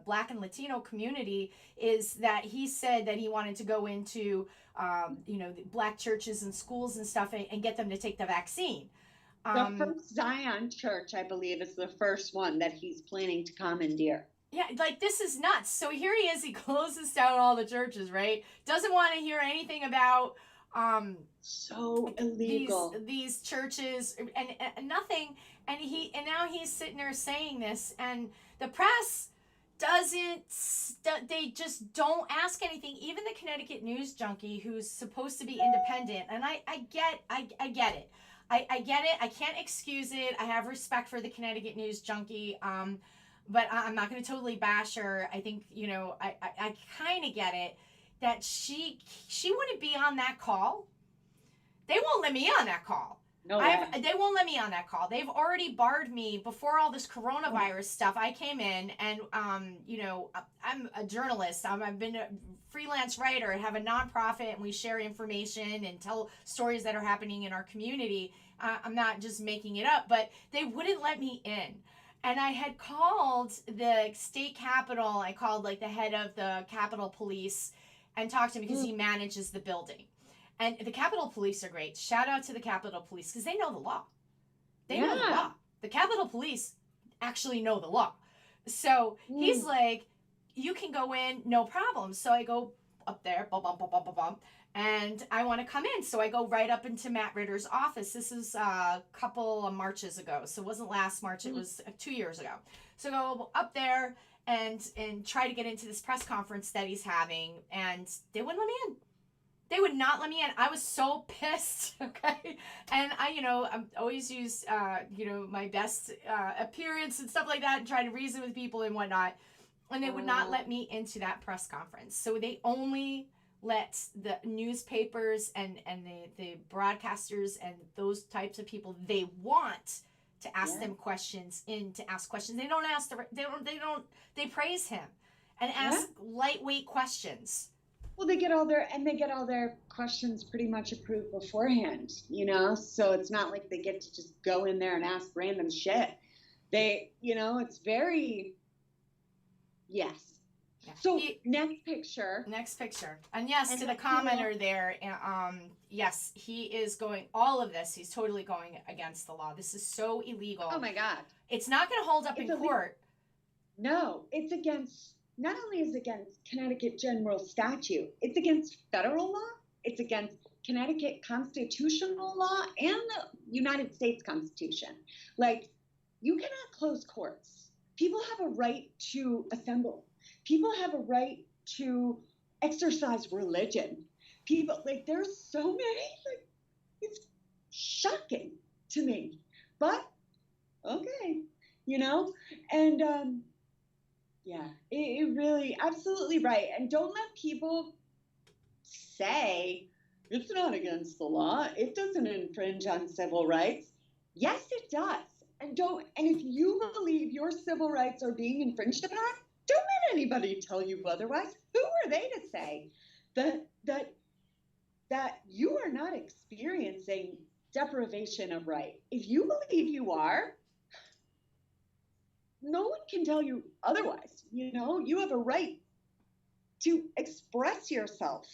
Latino community is that he said that he wanted to go into the Black churches and schools and stuff and get them to take the vaccine. The first Zion church, I believe, is the first one that he's planning to commandeer. Yeah, like this is nuts. So here he is. He closes down all the churches, right? Doesn't want to hear anything about so illegal these churches and nothing. And now he's sitting there saying this, and the press they just don't ask anything. Even the Connecticut News Junkie, who's supposed to be independent, and I get it. I get it. I can't excuse it. I have respect for the Connecticut News Junkie. But I'm not going to totally bash her. I think, I kind of get it that she wouldn't be on that call. They won't let me on that call. No, they won't let me on that call. They've already barred me before all this coronavirus stuff. I came in and, I'm a journalist. I've been a freelance writer and have a nonprofit, and we share information and tell stories that are happening in our community. I'm not just making it up, but they wouldn't let me in. And I had called the state capitol. I called like the head of the Capitol Police and talked to him because he manages the building. And the Capitol Police are great. Shout out to the Capitol Police because they know the law. They know the law. The Capitol Police actually know the law. So he's like, you can go in, no problem. So I go up there, bum, bum, bum, bum, bum, bum, and I want to come in. So I go right up into Matt Ritter's office. This is a couple of Marches ago. So it wasn't last March. It was 2 years ago. So I go up there and try to get into this press conference that he's having. And they wouldn't let me in. They would not let me in. I was so pissed, okay? And I always use, my best appearance and stuff like that and try to reason with people and whatnot. And they would not let me into that press conference. So they only let the newspapers and the broadcasters and those types of people they want to ask them questions to ask questions. They don't ask they praise him and ask lightweight questions. Well, they get all their questions pretty much approved beforehand, so it's not like they get to just go in there and ask random shit. They, it's very, yes. Yeah. So next picture. And yes, to the commenter there, yes, he is going, all of this, he's totally going against the law. This is so illegal. Oh my God. It's not going to hold up in court. No, it's against, not only is it against Connecticut general statute, it's against federal law, it's against Connecticut constitutional law and the United States Constitution. Like, you cannot close courts. People have a right to assemble. People have a right to exercise religion. People, there's so many, it's shocking to me. But, okay, and yeah, it really, absolutely right. And don't let people say, it's not against the law. It doesn't infringe on civil rights. Yes, it does. And if you believe your civil rights are being infringed upon, don't let anybody tell you otherwise. Who are they to say that you are not experiencing deprivation of right? If you believe you are, no one can tell you otherwise. You have a right to express yourself.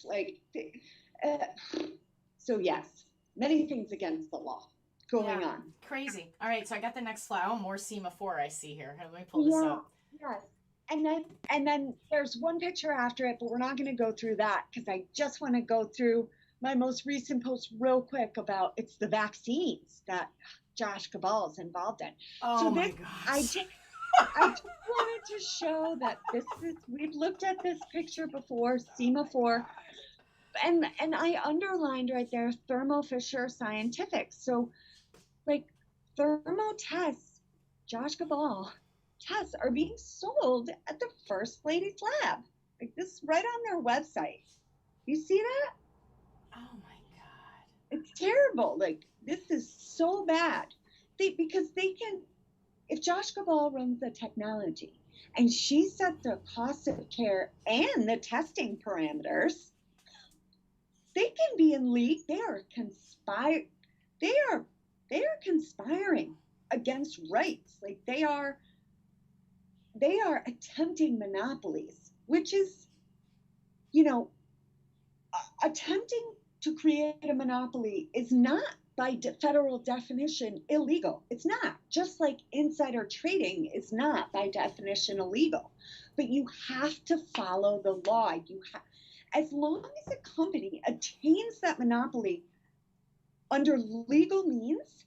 So yes, many things against the law going on. Crazy. All right, so I got the next slide. Oh, more semaphore I see here. Let me pull this up. Yes. And then there's one picture after it, but we're not going to go through that because I just want to go through my most recent post real quick about it's the vaccines that Josh Cabal is involved in. Oh my gosh. I just wanted to show that we've looked at this picture before, semaphore, and I underlined right there Thermo Fisher Scientific. So Thermo tests, Josh Cabal tests are being sold at the First Lady's lab. This is right on their website. You see that? Oh my God. It's terrible. Like, this is so bad. Because they can, if Josh Cabal runs the technology and she sets the cost of care and the testing parameters, they can be in league. They are conspiring against rights. Like, they are attempting monopolies, which is, you know, attempting to create a monopoly is not by federal definition illegal. It's not. Just like insider trading is not by definition illegal. But you have to follow the law. As long as a company attains that monopoly under legal means,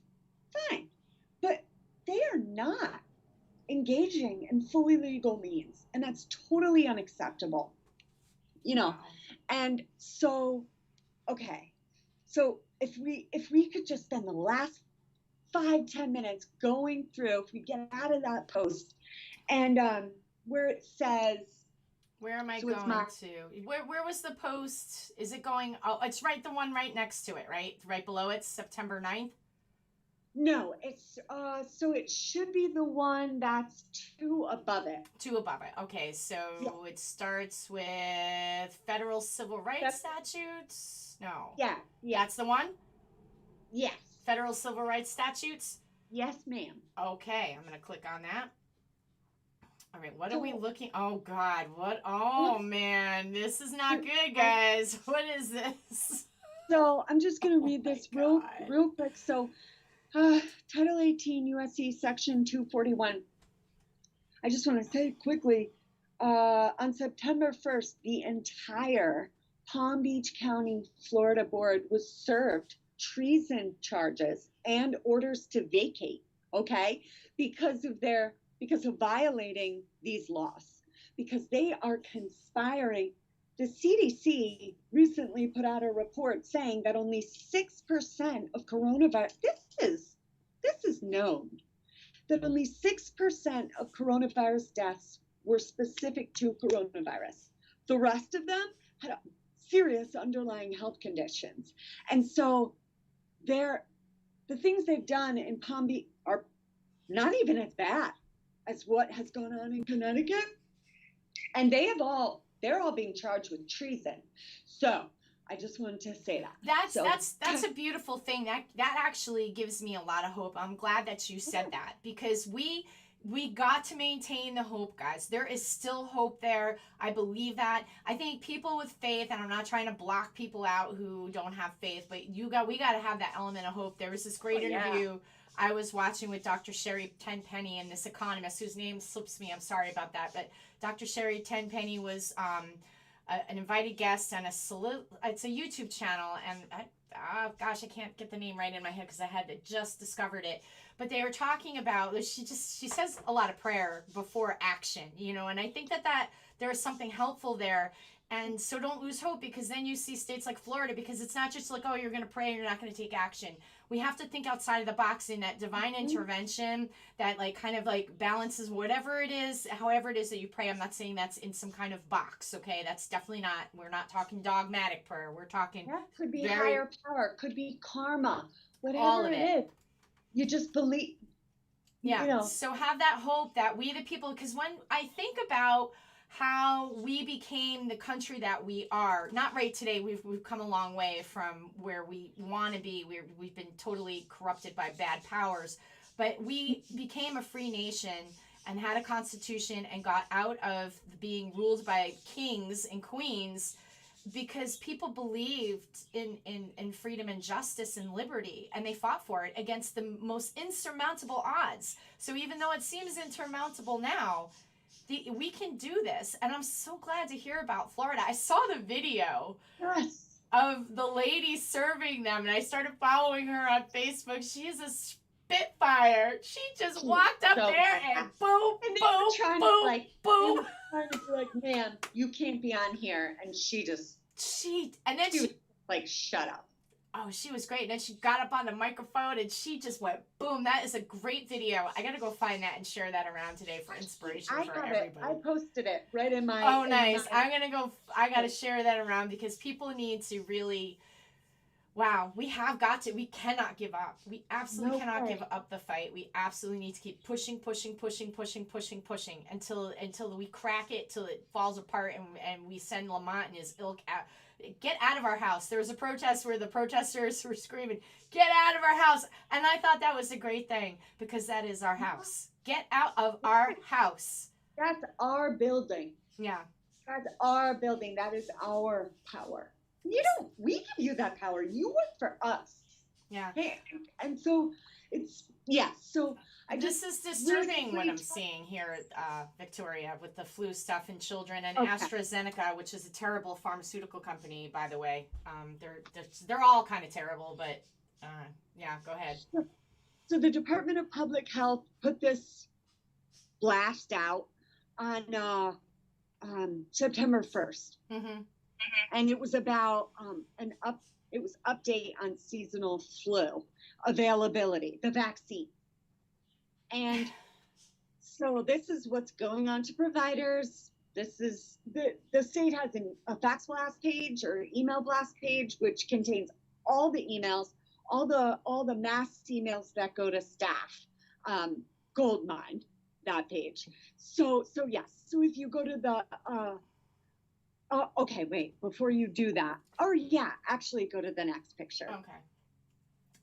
fine. But they are not engaging in fully legal means, and that's totally unacceptable. Wow. And so, okay, so if we could just spend the last 5-10 minutes going through, if we get out of that post, and where it says, Where am I so going to? Where was the post? Is it going? Oh, it's right, the one right next to it, right? Right below it, September 9th. no, it's so it should be the one that's two above it. Two above it. Okay, so Yeah. it starts with federal civil rights statutes. No. Yeah. That's the one? Yes. Federal civil rights statutes? Yes, ma'am. Okay, I'm going to click on that. All right, what are we looking? Oh, God. What? Oh, man. This is not good, guys. What is this? So I'm just going to read my this real God. quick. So Title 18 USC Section 241. I just want to say quickly, on September 1st, the entire Palm Beach County, Florida board was served treason charges and orders to vacate, okay, because of violating these laws, because they are conspiring. The CDC recently put out a report saying that only 6% of coronavirus, this is known, that only 6% of coronavirus deaths were specific to coronavirus. The rest of them had serious underlying health conditions. And so the things they've done in Palm Beach are not even as bad as what has gone on in Connecticut. And they're all being charged with treason. So I just wanted to say that. That's a beautiful thing. That actually gives me a lot of hope. I'm glad that you said that, because we got to maintain the hope, guys. There is still hope there. I believe that. I think people with faith, and I'm not trying to block people out who don't have faith, but we got to have that element of hope. There was this great interview I was watching with Dr. Sherry Tenpenny and this economist whose name slips me. I'm sorry about that, but Dr. Sherry Tenpenny was an invited guest on it's a YouTube channel, and I can't get the name right in my head because I had just discovered it. But they were talking about, she says a lot of prayer before action, and I think that there is something helpful there. And so don't lose hope, because then you see states like Florida, because it's not just like, oh, you're going to pray and you're not going to take action. We have to think outside of the box in that divine intervention that kind of balances whatever it is, however it is that you pray. I'm not saying that's in some kind of box, okay? That's definitely not, we're not talking dogmatic prayer. We're talking could be higher power, could be karma, whatever all of it is. You just believe. Yeah. So have that hope that we the people, because when I think about how we became the country that we are, not right today, we've come a long way from where we want to be. We've been totally corrupted by bad powers, but we became a free nation and had a constitution and got out of being ruled by kings and queens because people believed in freedom and justice and liberty, and they fought for it against the most insurmountable odds. So even though it seems insurmountable now, we can do this. And I'm so glad to hear about Florida. I saw the video of the lady serving them, and I started following her on Facebook. She is a spitfire. She just walked up there and boom, and boom, boom, boom. Trying to be like, man, you can't be on here. And she was like, shut up. Oh, she was great. And then she got up on the microphone and she just went boom. That is a great video. I got to go find that and share that around today for inspiration for everybody. I posted it right in my... Oh, nice. I got to share that around because people need to really... Wow, we have got to. We cannot give up. We absolutely No cannot way. give up the fight. We absolutely need to keep pushing, pushing, pushing, pushing, pushing, pushing until we crack it, till it falls apart, and we send Lamont and his ilk out. Get out of our house. There was a protest where the protesters were screaming, "Get out of our house!" And I thought that was a great thing because that is our house. Get out of our house. That's our building. Yeah. That's our building. That is our power. We give you that power. You work for us. Yeah. Hey, and so so I This just is really disturbing what I'm appreciate- seeing here, Victoria, with the flu stuff in children and Okay. AstraZeneca, which is a terrible pharmaceutical company, by the way. They're all kind of terrible, but yeah, go ahead. So the Department of Public Health put this blast out on September 1st. Mm-hmm. And it was about it was update on seasonal flu availability, the vaccine. And so this is what's going on to providers. This is the state has a fax blast page or email blast page, which contains all the emails, all the mass emails that go to staff. Goldmine, that page. So yes. So if you go to the okay, wait, before you do that. Oh, yeah, actually go to the next picture. Okay.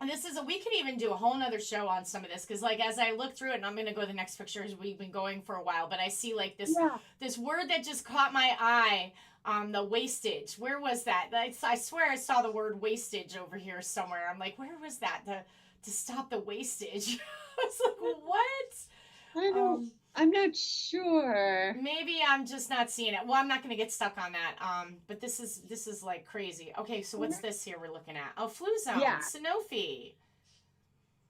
And we could even do a whole nother show on some of this, because like as I look through it, and I'm gonna go to the next picture as we've been going for a while, but I see like this word that just caught my eye, the wastage. Where was that? I swear I saw the word wastage over here somewhere. I'm like, where was that? To stop the wastage. I was like, what? I'm not sure. Maybe I'm just not seeing it. Well, I'm not going to get stuck on that. But this is like crazy. Okay, so what's this here we're looking at? Oh, flu zone, Yeah. Sanofi.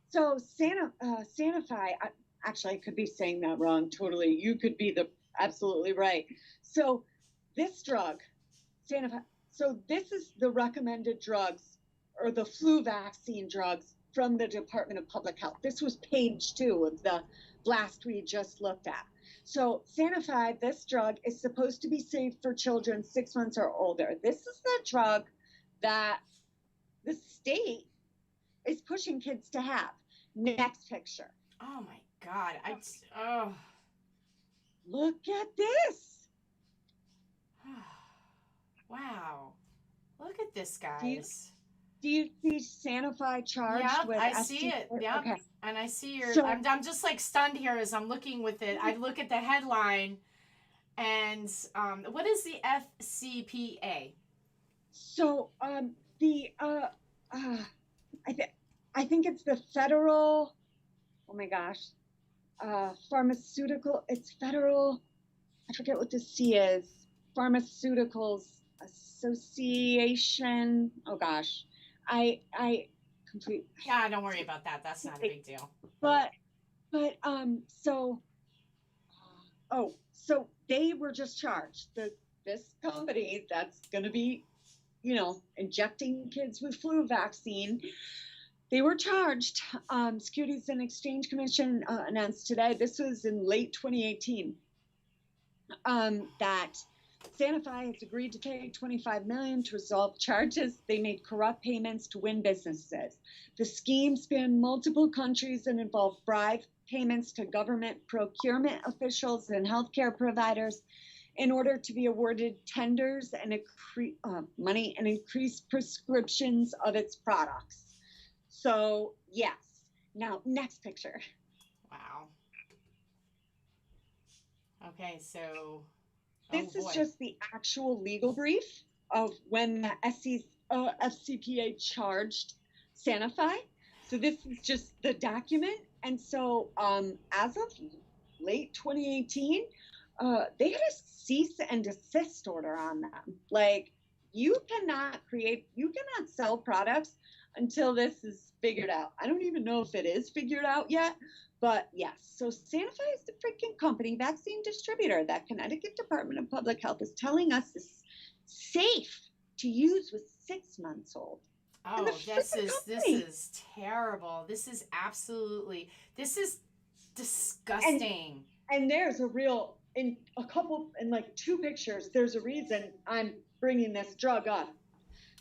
So Sanofi. Actually, I could be saying that wrong. Totally, you could be absolutely right. So this drug, Sanofi. So this is the recommended drugs or the flu vaccine drugs from the Department of Public Health. This was page 2 of the blast we just looked at. So Sanofi, this drug is supposed to be safe for children 6 months or older. This is the drug that the state is pushing kids to have. Next picture. Oh my God. Oh. Look at this. Wow. Look at this, guys. Do you see Sanofi charged with I see it. Yeah. Okay. And I see So- I'm just like stunned here as I'm looking with it. I look at the headline, and what is the FCPA? So I think it's the federal. Oh my gosh, pharmaceutical. It's federal. I forget what the C is. Pharmaceuticals Association. Oh gosh, I completely. Yeah, don't worry about that. That's not a big deal. But so they were just charged. This company that's going to be, injecting kids with flu vaccine. They were charged. Securities and Exchange Commission announced today. This was in late 2018. That Sanofi has agreed to pay $25 million to resolve charges. They made corrupt payments to win businesses. The scheme spanned multiple countries and involved bribe payments to government procurement officials and healthcare providers in order to be awarded tenders and money and increase prescriptions of its products. So yes. Now next picture. Wow. Okay, so This is just the actual legal brief of when the FCPA charged Sanofi. So this is just the document. And so as of late 2018, they had a cease and desist order on them. Like, you cannot sell products until this is figured out. I don't even know if it is figured out yet. But yes, so Sanofi is the freaking company, vaccine distributor, that Connecticut Department of Public Health is telling us is safe to use with 6 months old. Oh, this is terrible. This is disgusting. And there's in like 2 pictures, there's a reason I'm bringing this drug up.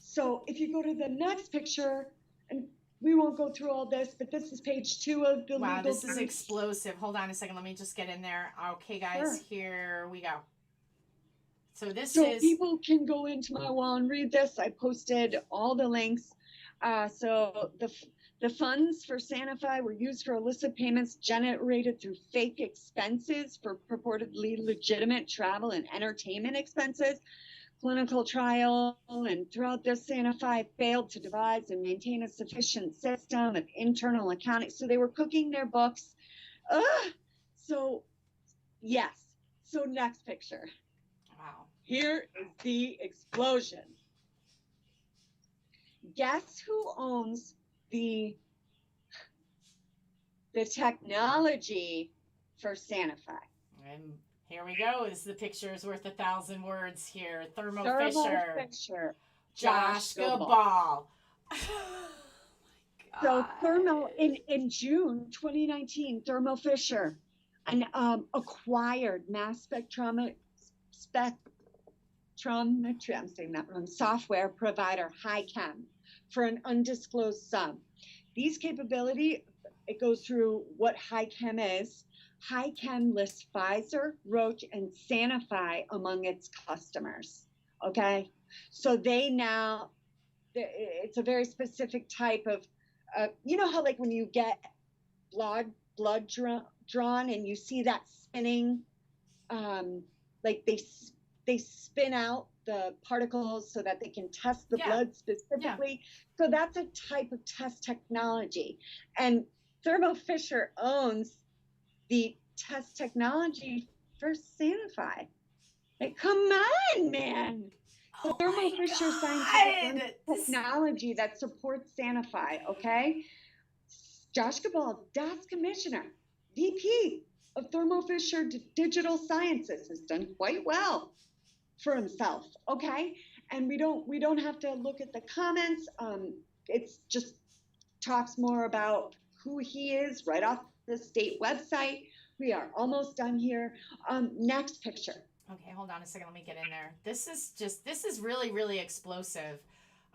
So if you go to the next picture, and we won't go through all this, but this is page 2 of the Wow, legal this is brief. explosive. Hold on a second. Let me just get in there. Okay, guys, Sure. here we go. So this So is... people can go into my wall and read this. I posted all the links. So the funds for Sanify were used for illicit payments generated through fake expenses for purportedly legitimate travel and entertainment expenses, clinical trial, and throughout this, Sanify failed to devise and maintain a sufficient system of internal accounting. So they were cooking their books. So yes. So next picture. Wow. Here is the explosion. Guess who owns the technology for Sanify? And here we go. This is the picture is worth 1,000 words here. Thermo Fisher. Josh Gabal. So Thermo in June 2019, Thermo Fisher acquired mass spectrometry. I'm saying that wrong. Software provider HiChem for an undisclosed sum. These capability, it goes through what HiChem is. HiChem lists Pfizer, Roche, and Sanify among its customers. Okay, so they now, it's a very specific type of, you know how like when you get blood drawn and you see that spinning, like they spin out the particles so that they can test the blood specifically. Yeah. So that's a type of test technology. And Thermo Fisher owns the test technology for Sanify. Like, come on, man. So Thermo Fisher scientific technology that supports Sanify, okay? Josh Gabal, DAS Commissioner, VP of Thermo Fisher Digital Sciences, has done quite well for himself, okay? And we don't have to look at the comments. It's just talks more about who he is right off the state website. We are almost done here. Next picture. Okay, hold on a second. Let me get in there. This is really, really explosive.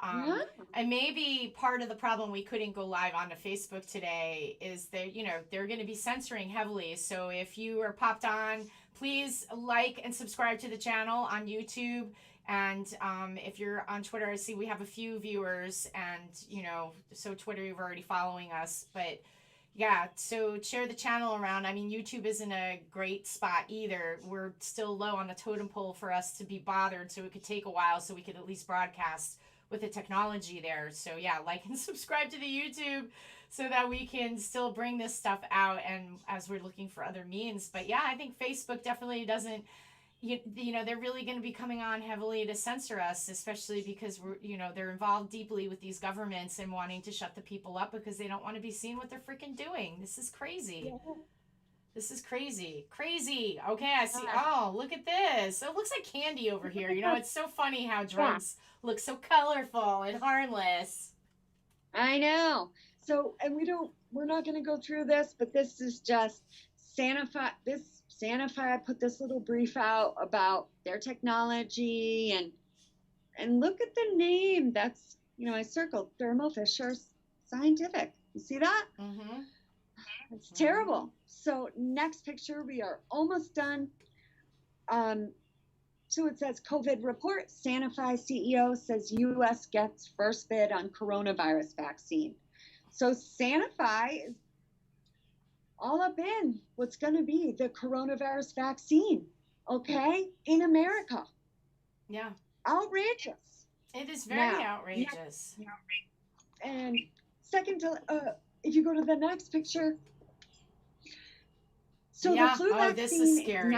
And maybe part of the problem we couldn't go live onto Facebook today is that, they're going to be censoring heavily. So if you are popped on, please like and subscribe to the channel on YouTube. And if you're on Twitter, I see we have a few viewers. And, so Twitter, you're already following us. But yeah, so share the channel around. I mean, YouTube isn't a great spot either. We're still low on the totem pole for us to be bothered. So it could take a while so we could at least broadcast with the technology there. So yeah, like and subscribe to the YouTube so that we can still bring this stuff out and as we're looking for other means. But yeah, I think Facebook definitely doesn't, they're really going to be coming on heavily to censor us, especially because they're involved deeply with these governments and wanting to shut the people up because they don't want to be seen what they're freaking doing. This is crazy. Yeah. This is crazy. Crazy. Okay, I see. Oh, look at this. It looks like candy over here. It's so funny how drugs look so colorful and harmless. I know. So, and we're not going to go through this, but this is just Sanify. I put this little brief out about their technology and look at the name. That's, I circled Thermo Fisher Scientific. You see that? Mm-hmm. It's terrible. So next picture, we are almost done. So it says COVID report. Sanify CEO says U.S. gets first bid on coronavirus vaccine. So Sanify is all up in what's going to be the coronavirus vaccine, okay, in America. Yeah. Outrageous. It is very outrageous. And second, if you go to the next picture. So the flu vaccine this is scary.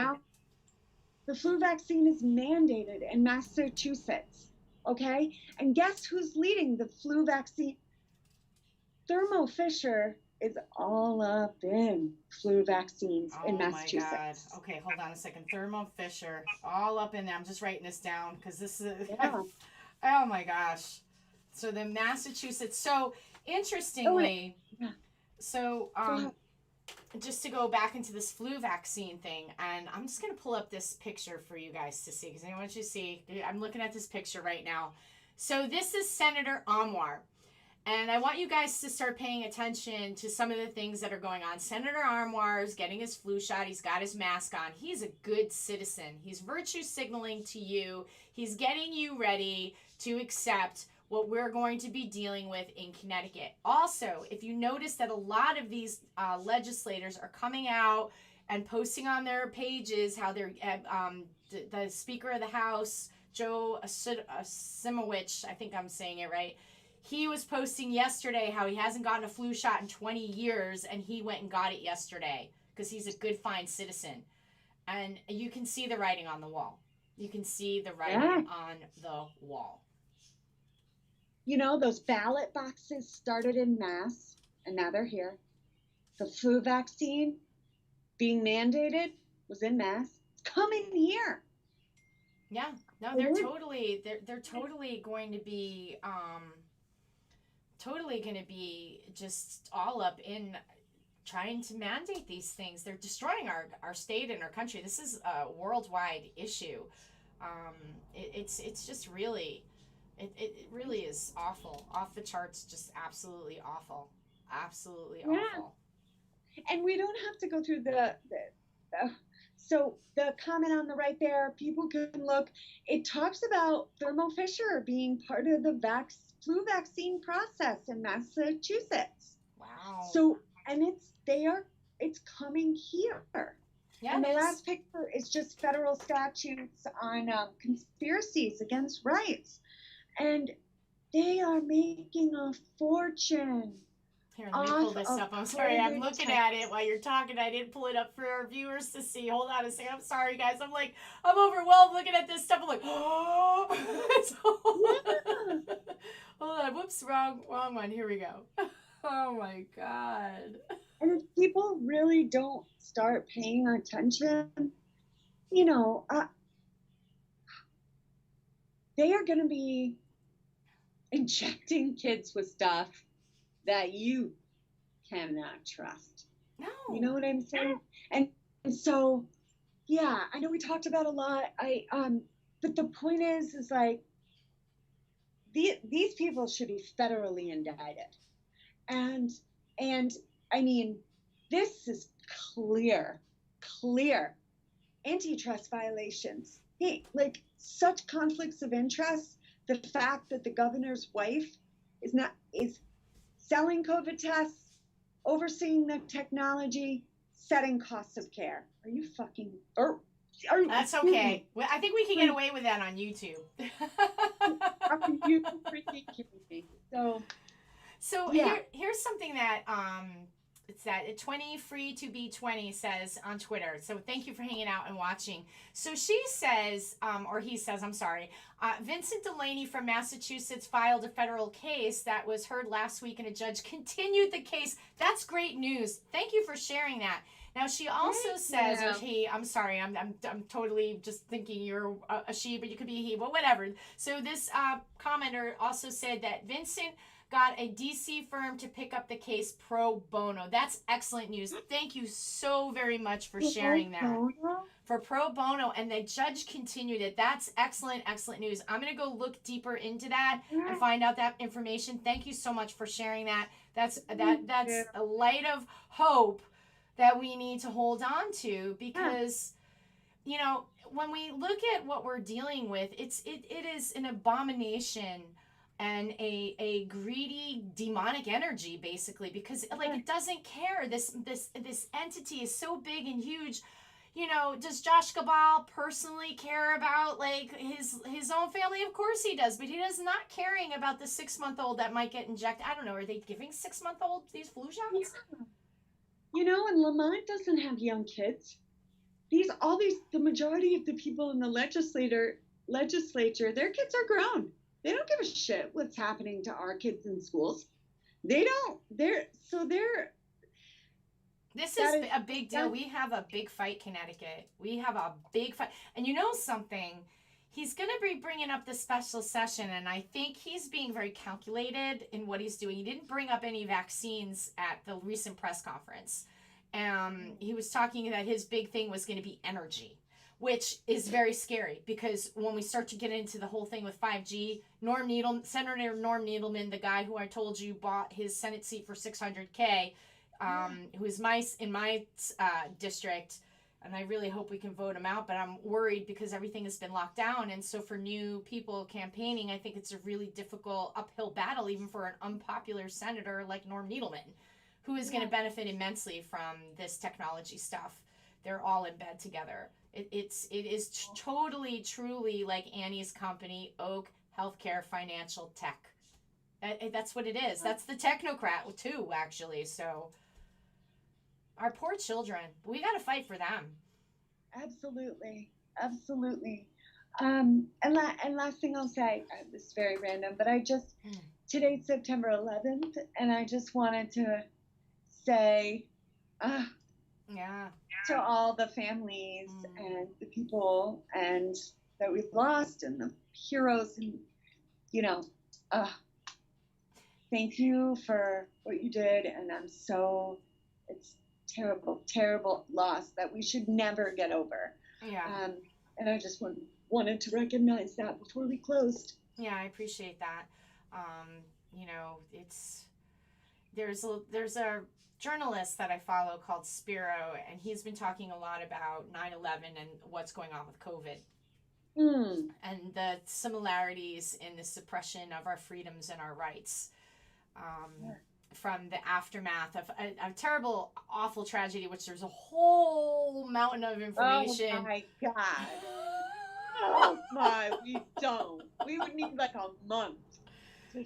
The flu vaccine is mandated in Massachusetts, okay? And guess who's leading the flu vaccine? Thermo Fisher is all up in flu vaccines in Massachusetts. Oh my God. Okay, hold on a second. Thermo Fisher, all up in there. I'm just writing this down because this is, oh my gosh. So the Massachusetts, so interestingly, just to go back into this flu vaccine thing, and I'm just going to pull up this picture for you guys to see, because I want you to see, I'm looking at this picture right now. So this is Senator Anwar. And I want you guys to start paying attention to some of the things that are going on. Senator Anwar is getting his flu shot. He's got his mask on. He's a good citizen. He's virtue signaling to you. He's getting you ready to accept what we're going to be dealing with in Connecticut. Also, if you notice that a lot of these legislators are coming out and posting on their pages how they're, the Speaker of the House, Joe Simowich, I think I'm saying it right, he was posting yesterday how he hasn't gotten a flu shot in 20 years, and he went and got it yesterday because he's a good, fine citizen. And you can see the writing on the wall. You can see the writing on the wall. You know, those ballot boxes started in Mass, and now they're here. The flu vaccine being mandated was in Mass. It's coming here. Yeah, no, they're totally going to be just all up in trying to mandate these things. They're destroying our state and our country. This is a worldwide issue. It's just really, it really is awful, off the charts, just absolutely awful, awful. And we don't have to go through the so the comment on the right there, people can look. It talks about Thermo Fisher being part of the flu vaccine process in Massachusetts. Wow. So, and it's coming here. Yeah, and the last picture is just federal statutes on conspiracies against rights. And they are making a fortune. Here, let me pull this up. I'm sorry, I'm looking at it while you're talking. I didn't pull it up for our viewers to see. Hold on a second. I'm sorry, guys. I'm overwhelmed looking at this stuff. I'm like, oh. Hold on. Whoops, wrong one. Here we go. Oh my God. And if people really don't start paying attention, you know, they are going to be injecting kids with stuff that you cannot trust. No. You know what I'm saying? And so, yeah, I know we talked about a lot. But the point is like, these people should be federally indicted. And I mean, this is clear antitrust violations. Hey, like such conflicts of interest. The fact that the governor's wife is selling COVID tests, overseeing the technology, setting costs of care. Are you fucking... That's okay. Well, I think we can get away with that on YouTube. Are you freaking kidding me? So yeah. Here's something that it's that 20 free to be 20 says on Twitter. So thank you for hanging out and watching. So she says, or he says, I'm sorry, Vincent Delaney from Massachusetts filed a federal case that was heard last week, and a judge continued the case. That's great news. Thank you for sharing that. Now she also says, or he, I'm sorry, I'm totally just thinking you're a she, but you could be a he, but whatever. So this commenter also said that Vincent got a DC firm to pick up the case pro bono. That's excellent news. Thank you so very much for sharing that. For pro bono, and the judge continued it. That's excellent news. I'm going to go look deeper into that and find out that information. Thank you so much for sharing that. That's a light of hope that we need to hold on to, because you know, when we look at what we're dealing with, it is an abomination and a greedy demonic energy, basically, because like it doesn't care. This entity is so big and huge. You know, does Josh Gabal personally care about like his own family? Of course he does, but he does not caring about the 6-month-old that might get injected. I don't know. Are they giving 6-month-olds these flu shots? Yeah. You know, and Lamont doesn't have young kids. The majority of the people in the legislature, their kids are grown. They don't give a shit what's happening to our kids in schools. They don't. This is a big deal. We have a big fight, Connecticut. We have a big fight. And you know something? He's going to be bringing up the special session, and I think he's being very calculated in what he's doing. He didn't bring up any vaccines at the recent press conference. He was talking that his big thing was going to be energy, which is very scary because when we start to get into the whole thing with 5G, Senator Norm Needleman, the guy who I told you bought his Senate seat for $600K, who is in my district, and I really hope we can vote him out, but I'm worried because everything has been locked down. And so for new people campaigning, I think it's a really difficult uphill battle, even for an unpopular senator like Norm Needleman, who is going to benefit immensely from this technology stuff. They're all in bed together. It is totally, truly like Annie's company, Oak Healthcare Financial Tech. That's what it is. That's the technocrat too, actually. So our poor children, we got to fight for them. Absolutely. Absolutely. And last thing I'll say, this is very random, but today's September 11th, and I just wanted to say, to all the families and the people and that we've lost and the heroes, and thank you for what you did. And it's terrible loss that we should never get over. And I just wanted to recognize that before we closed. I appreciate that. There's a journalist that I follow called Spiro, and he's been talking a lot about 9/11 and what's going on with COVID and the similarities in the suppression of our freedoms and our rights from the aftermath of a terrible, awful tragedy, which there's a whole mountain of information. Oh my God. Oh my, we would need like a month.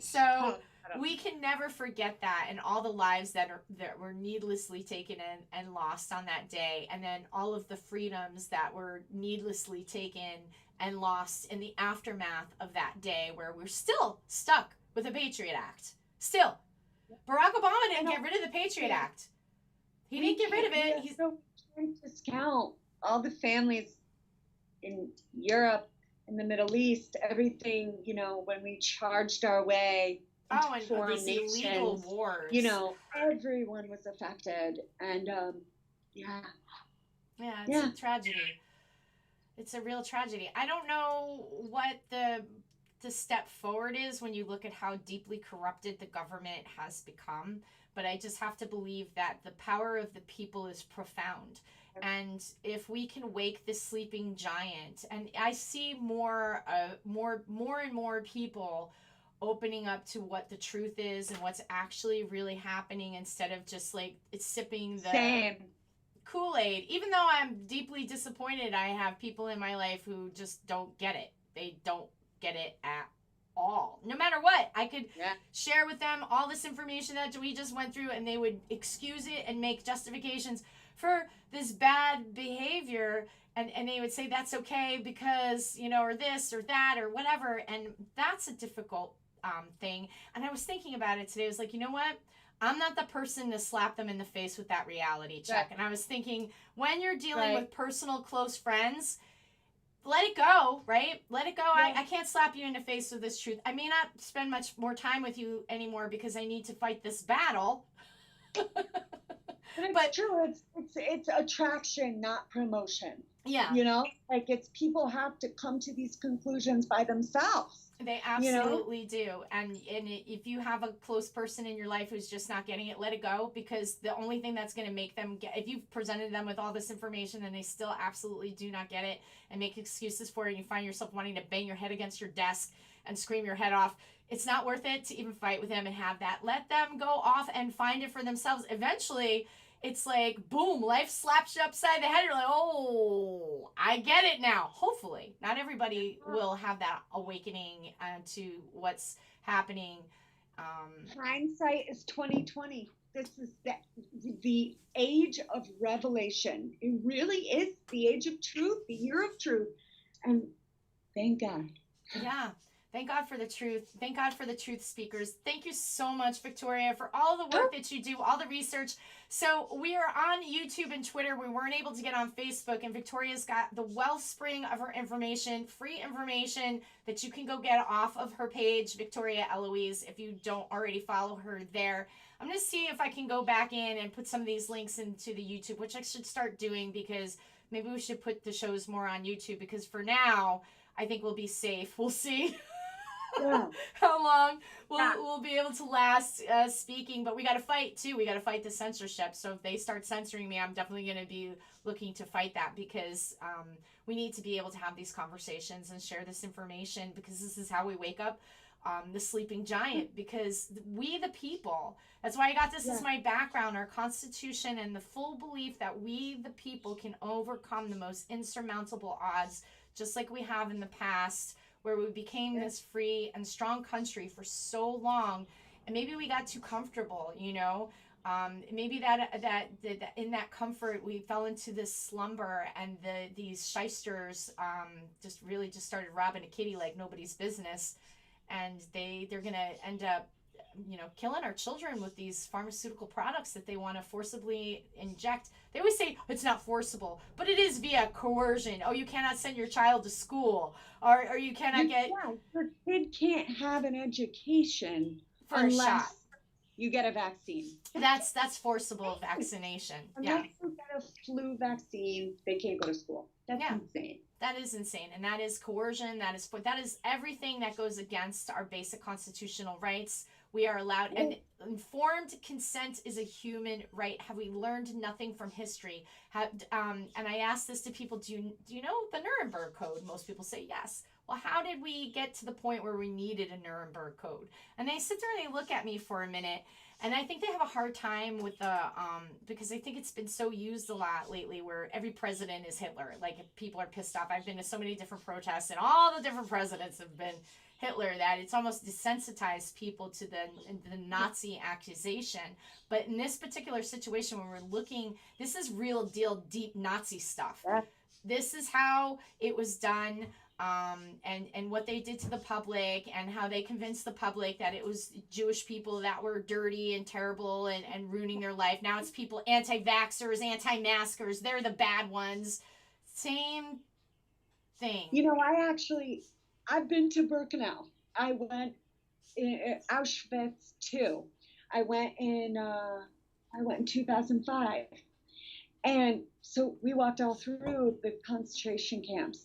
So we can never forget that, and all the lives that were needlessly taken and lost on that day, and then all of the freedoms that were needlessly taken and lost in the aftermath of that day, where we're still stuck with the Patriot Act. Still. Barack Obama didn't get rid of the Patriot Act. He didn't get rid of it. We can't discount all the families in Europe, in the Middle East, everything, when we charged our way into foreign nations, illegal wars. Everyone was affected. And it's a tragedy. It's a real tragedy. I don't know what the step forward is when you look at how deeply corrupted the government has become, but I just have to believe that the power of the people is profound. And if we can wake the sleeping giant, and I see more and more people opening up to what the truth is and what's actually really happening, instead of just like sipping the Kool-Aid. Even though I'm deeply disappointed, I have people in my life who just don't get it. They don't get it at all. No matter what, I could share with them all this information that we just went through, and they would excuse it and make justifications for this bad behavior, and they would say that's okay because, or this or that or whatever, and that's a difficult thing. And I was thinking about it today. I was like, you know what? I'm not the person to slap them in the face with that reality check. And I was thinking, when you're dealing with personal close friends, let it go, right? Let it go. I can't slap you in the face with this truth. I may not spend much more time with you anymore because I need to fight this battle. But it's true. It's attraction, not promotion. Yeah. It's people have to come to these conclusions by themselves. They absolutely do. And if you have a close person in your life who's just not getting it, let it go, because the only thing that's going to make them if you've presented them with all this information and they still absolutely do not get it and make excuses for it, and you find yourself wanting to bang your head against your desk and scream your head off, it's not worth it to even fight with them and have that. Let them go off and find it for themselves. Eventually, it's like, boom, life slaps you upside the head. You're like, oh, I get it now. Hopefully. Not everybody will have that awakening to what's happening. Hindsight is 2020. This is the age of revelation. It really is the age of truth, the year of truth. And thank God. Yeah. Thank God for the truth. Thank God for the truth speakers. Thank you so much, Victoria, for all the work that you do, all the research. So we are on YouTube and Twitter. We weren't able to get on Facebook, and Victoria's got the wellspring of her information, free information that you can go get off of her page, Victoria Eloise, if you don't already follow her there. I'm going to see if I can go back in and put some of these links into the YouTube, which I should start doing, because maybe we should put the shows more on YouTube, because for now, I think we'll be safe. We'll see. Yeah. How long we'll be able to last speaking, but we got to fight too. We got to fight the censorship. So if they start censoring me, I'm definitely going to be looking to fight that, because we need to be able to have these conversations and share this information, because this is how we wake up the sleeping giant, because we the people, that's why I got this as my background, our Constitution, and the full belief that we the people can overcome the most insurmountable odds, just like we have in the past, where we became this free and strong country for so long. And maybe we got too comfortable, you know. Maybe that in that comfort we fell into this slumber, and these shysters just started robbing a kitty like nobody's business, and they're gonna end up, you know, killing our children with these pharmaceutical products that they want to forcibly inject. They always say it's not forcible, but it is via coercion. Oh, you cannot send your child to school, or you cannot get. Yeah, your kid can't have an education For unless a shot. you get a vaccine. That's forcible vaccination. Unless you get a flu vaccine, they can't go to school. That's insane. That is insane, and that is coercion. That is everything that goes against our basic constitutional rights. We are allowed, and informed consent is a human right. Have we learned nothing from history? And I ask this to people: do you know the Nuremberg Code? Most people say yes. Well, how did we get to the point where we needed a Nuremberg Code? And they sit there and they look at me for a minute, and I think they have a hard time with the because I think it's been so used a lot lately, where every president is Hitler. Like, people are pissed off. I've been to so many different protests, and all the different presidents have been Hitler, that it's almost desensitized people to the Nazi accusation. But in this particular situation, when we're looking, this is real deal deep Nazi stuff. Yeah. This is how it was done. And what they did to the public, and how they convinced the public that it was Jewish people that were dirty and terrible and ruining their life. Now it's people, anti-vaxxers, anti-maskers, they're the bad ones. Same thing. You know, I've been to Birkenau. I went in Auschwitz too. I went in 2005. And so we walked all through the concentration camp.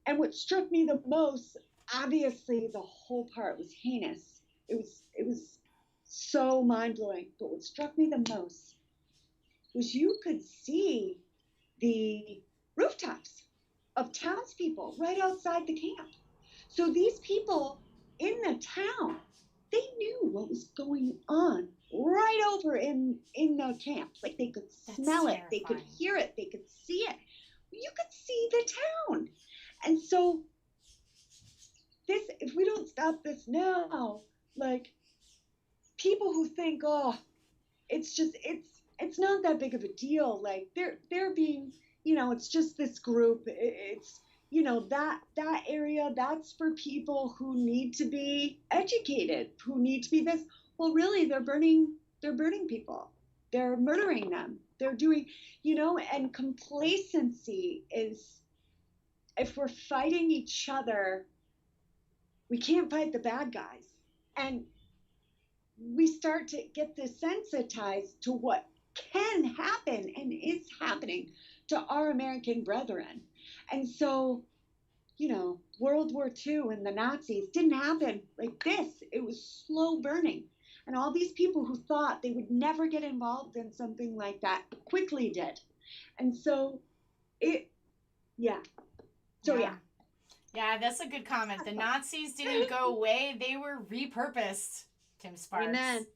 And what struck me the most, obviously the whole part was heinous. It was so mind-blowing. But what struck me the most was you could see the rooftops of townspeople right outside the camp. So these people in the town, they knew what was going on right over in the camp. Like, they could smell it, they could hear it, they could see it. You could see the town. And so if we don't stop this now, like, people who think, oh, it's not that big of a deal. Like, they're being, you know, it's just this group. It's, you know, that area, that's for people who need to be educated, who need to be this. Well, really, they're burning people. They're murdering them. They're doing, you know, and complacency is, if we're fighting each other, we can't fight the bad guys. And we start to get desensitized to what can happen and is happening to our American brethren. And so, you know, World War II and the Nazis didn't happen like this. It was slow burning. And all these people who thought they would never get involved in something like that quickly did. And so yeah, that's a good comment. The Nazis didn't go away. They were repurposed, Tim Sparks. Amen.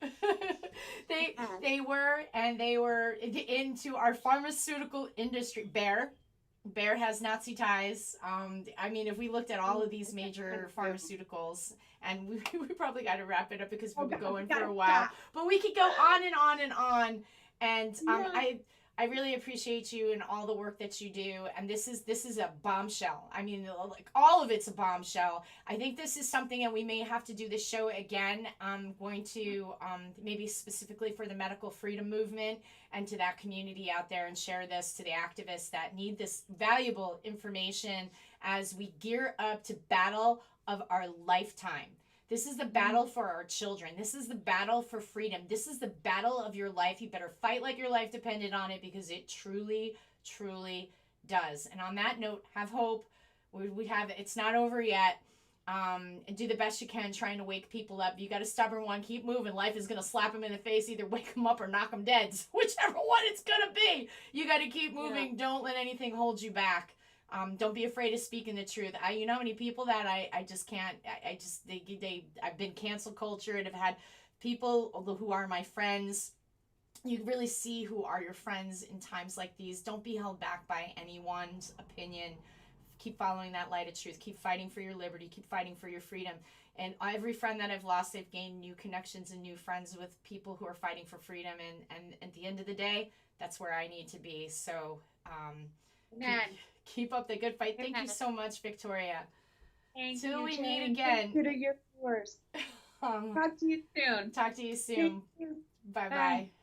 They were into our pharmaceutical industry. Bayer has Nazi ties. I mean, if we looked at all of these major pharmaceuticals, and we probably got to wrap it up because we've been going for a while. But we could go on and on and on. And I really appreciate you and all the work that you do. And this is a bombshell. I mean, like, all of it's a bombshell. I think this is something, and we may have to do this show again. I'm going to maybe specifically for the medical freedom movement and to that community out there, and share this to the activists that need this valuable information as we gear up to battle of our lifetime. This is the battle for our children. This is the battle for freedom. This is the battle of your life. You better fight like your life depended on it, because it truly, truly does. And on that note, have hope. We have, it's not over yet. And do the best you can trying to wake people up. You got a stubborn one, keep moving. Life is going to slap them in the face, either wake them up or knock them dead. Whichever one it's going to be. You got to keep moving. Yeah. Don't let anything hold you back. Don't be afraid of speaking the truth. You know how many people that I just can't, I've been cancel culture and have had people who are my friends. You really see who are your friends in times like these. Don't be held back by anyone's opinion. Keep following that light of truth. Keep fighting for your liberty. Keep fighting for your freedom. And every friend that I've lost, I've gained new connections and new friends with people who are fighting for freedom. And at the end of the day, that's where I need to be. So, keep up the good fight. Thank you so much, Victoria. Till we meet again. Consider your yours. Talk to you soon. Talk to you soon. Bye-bye.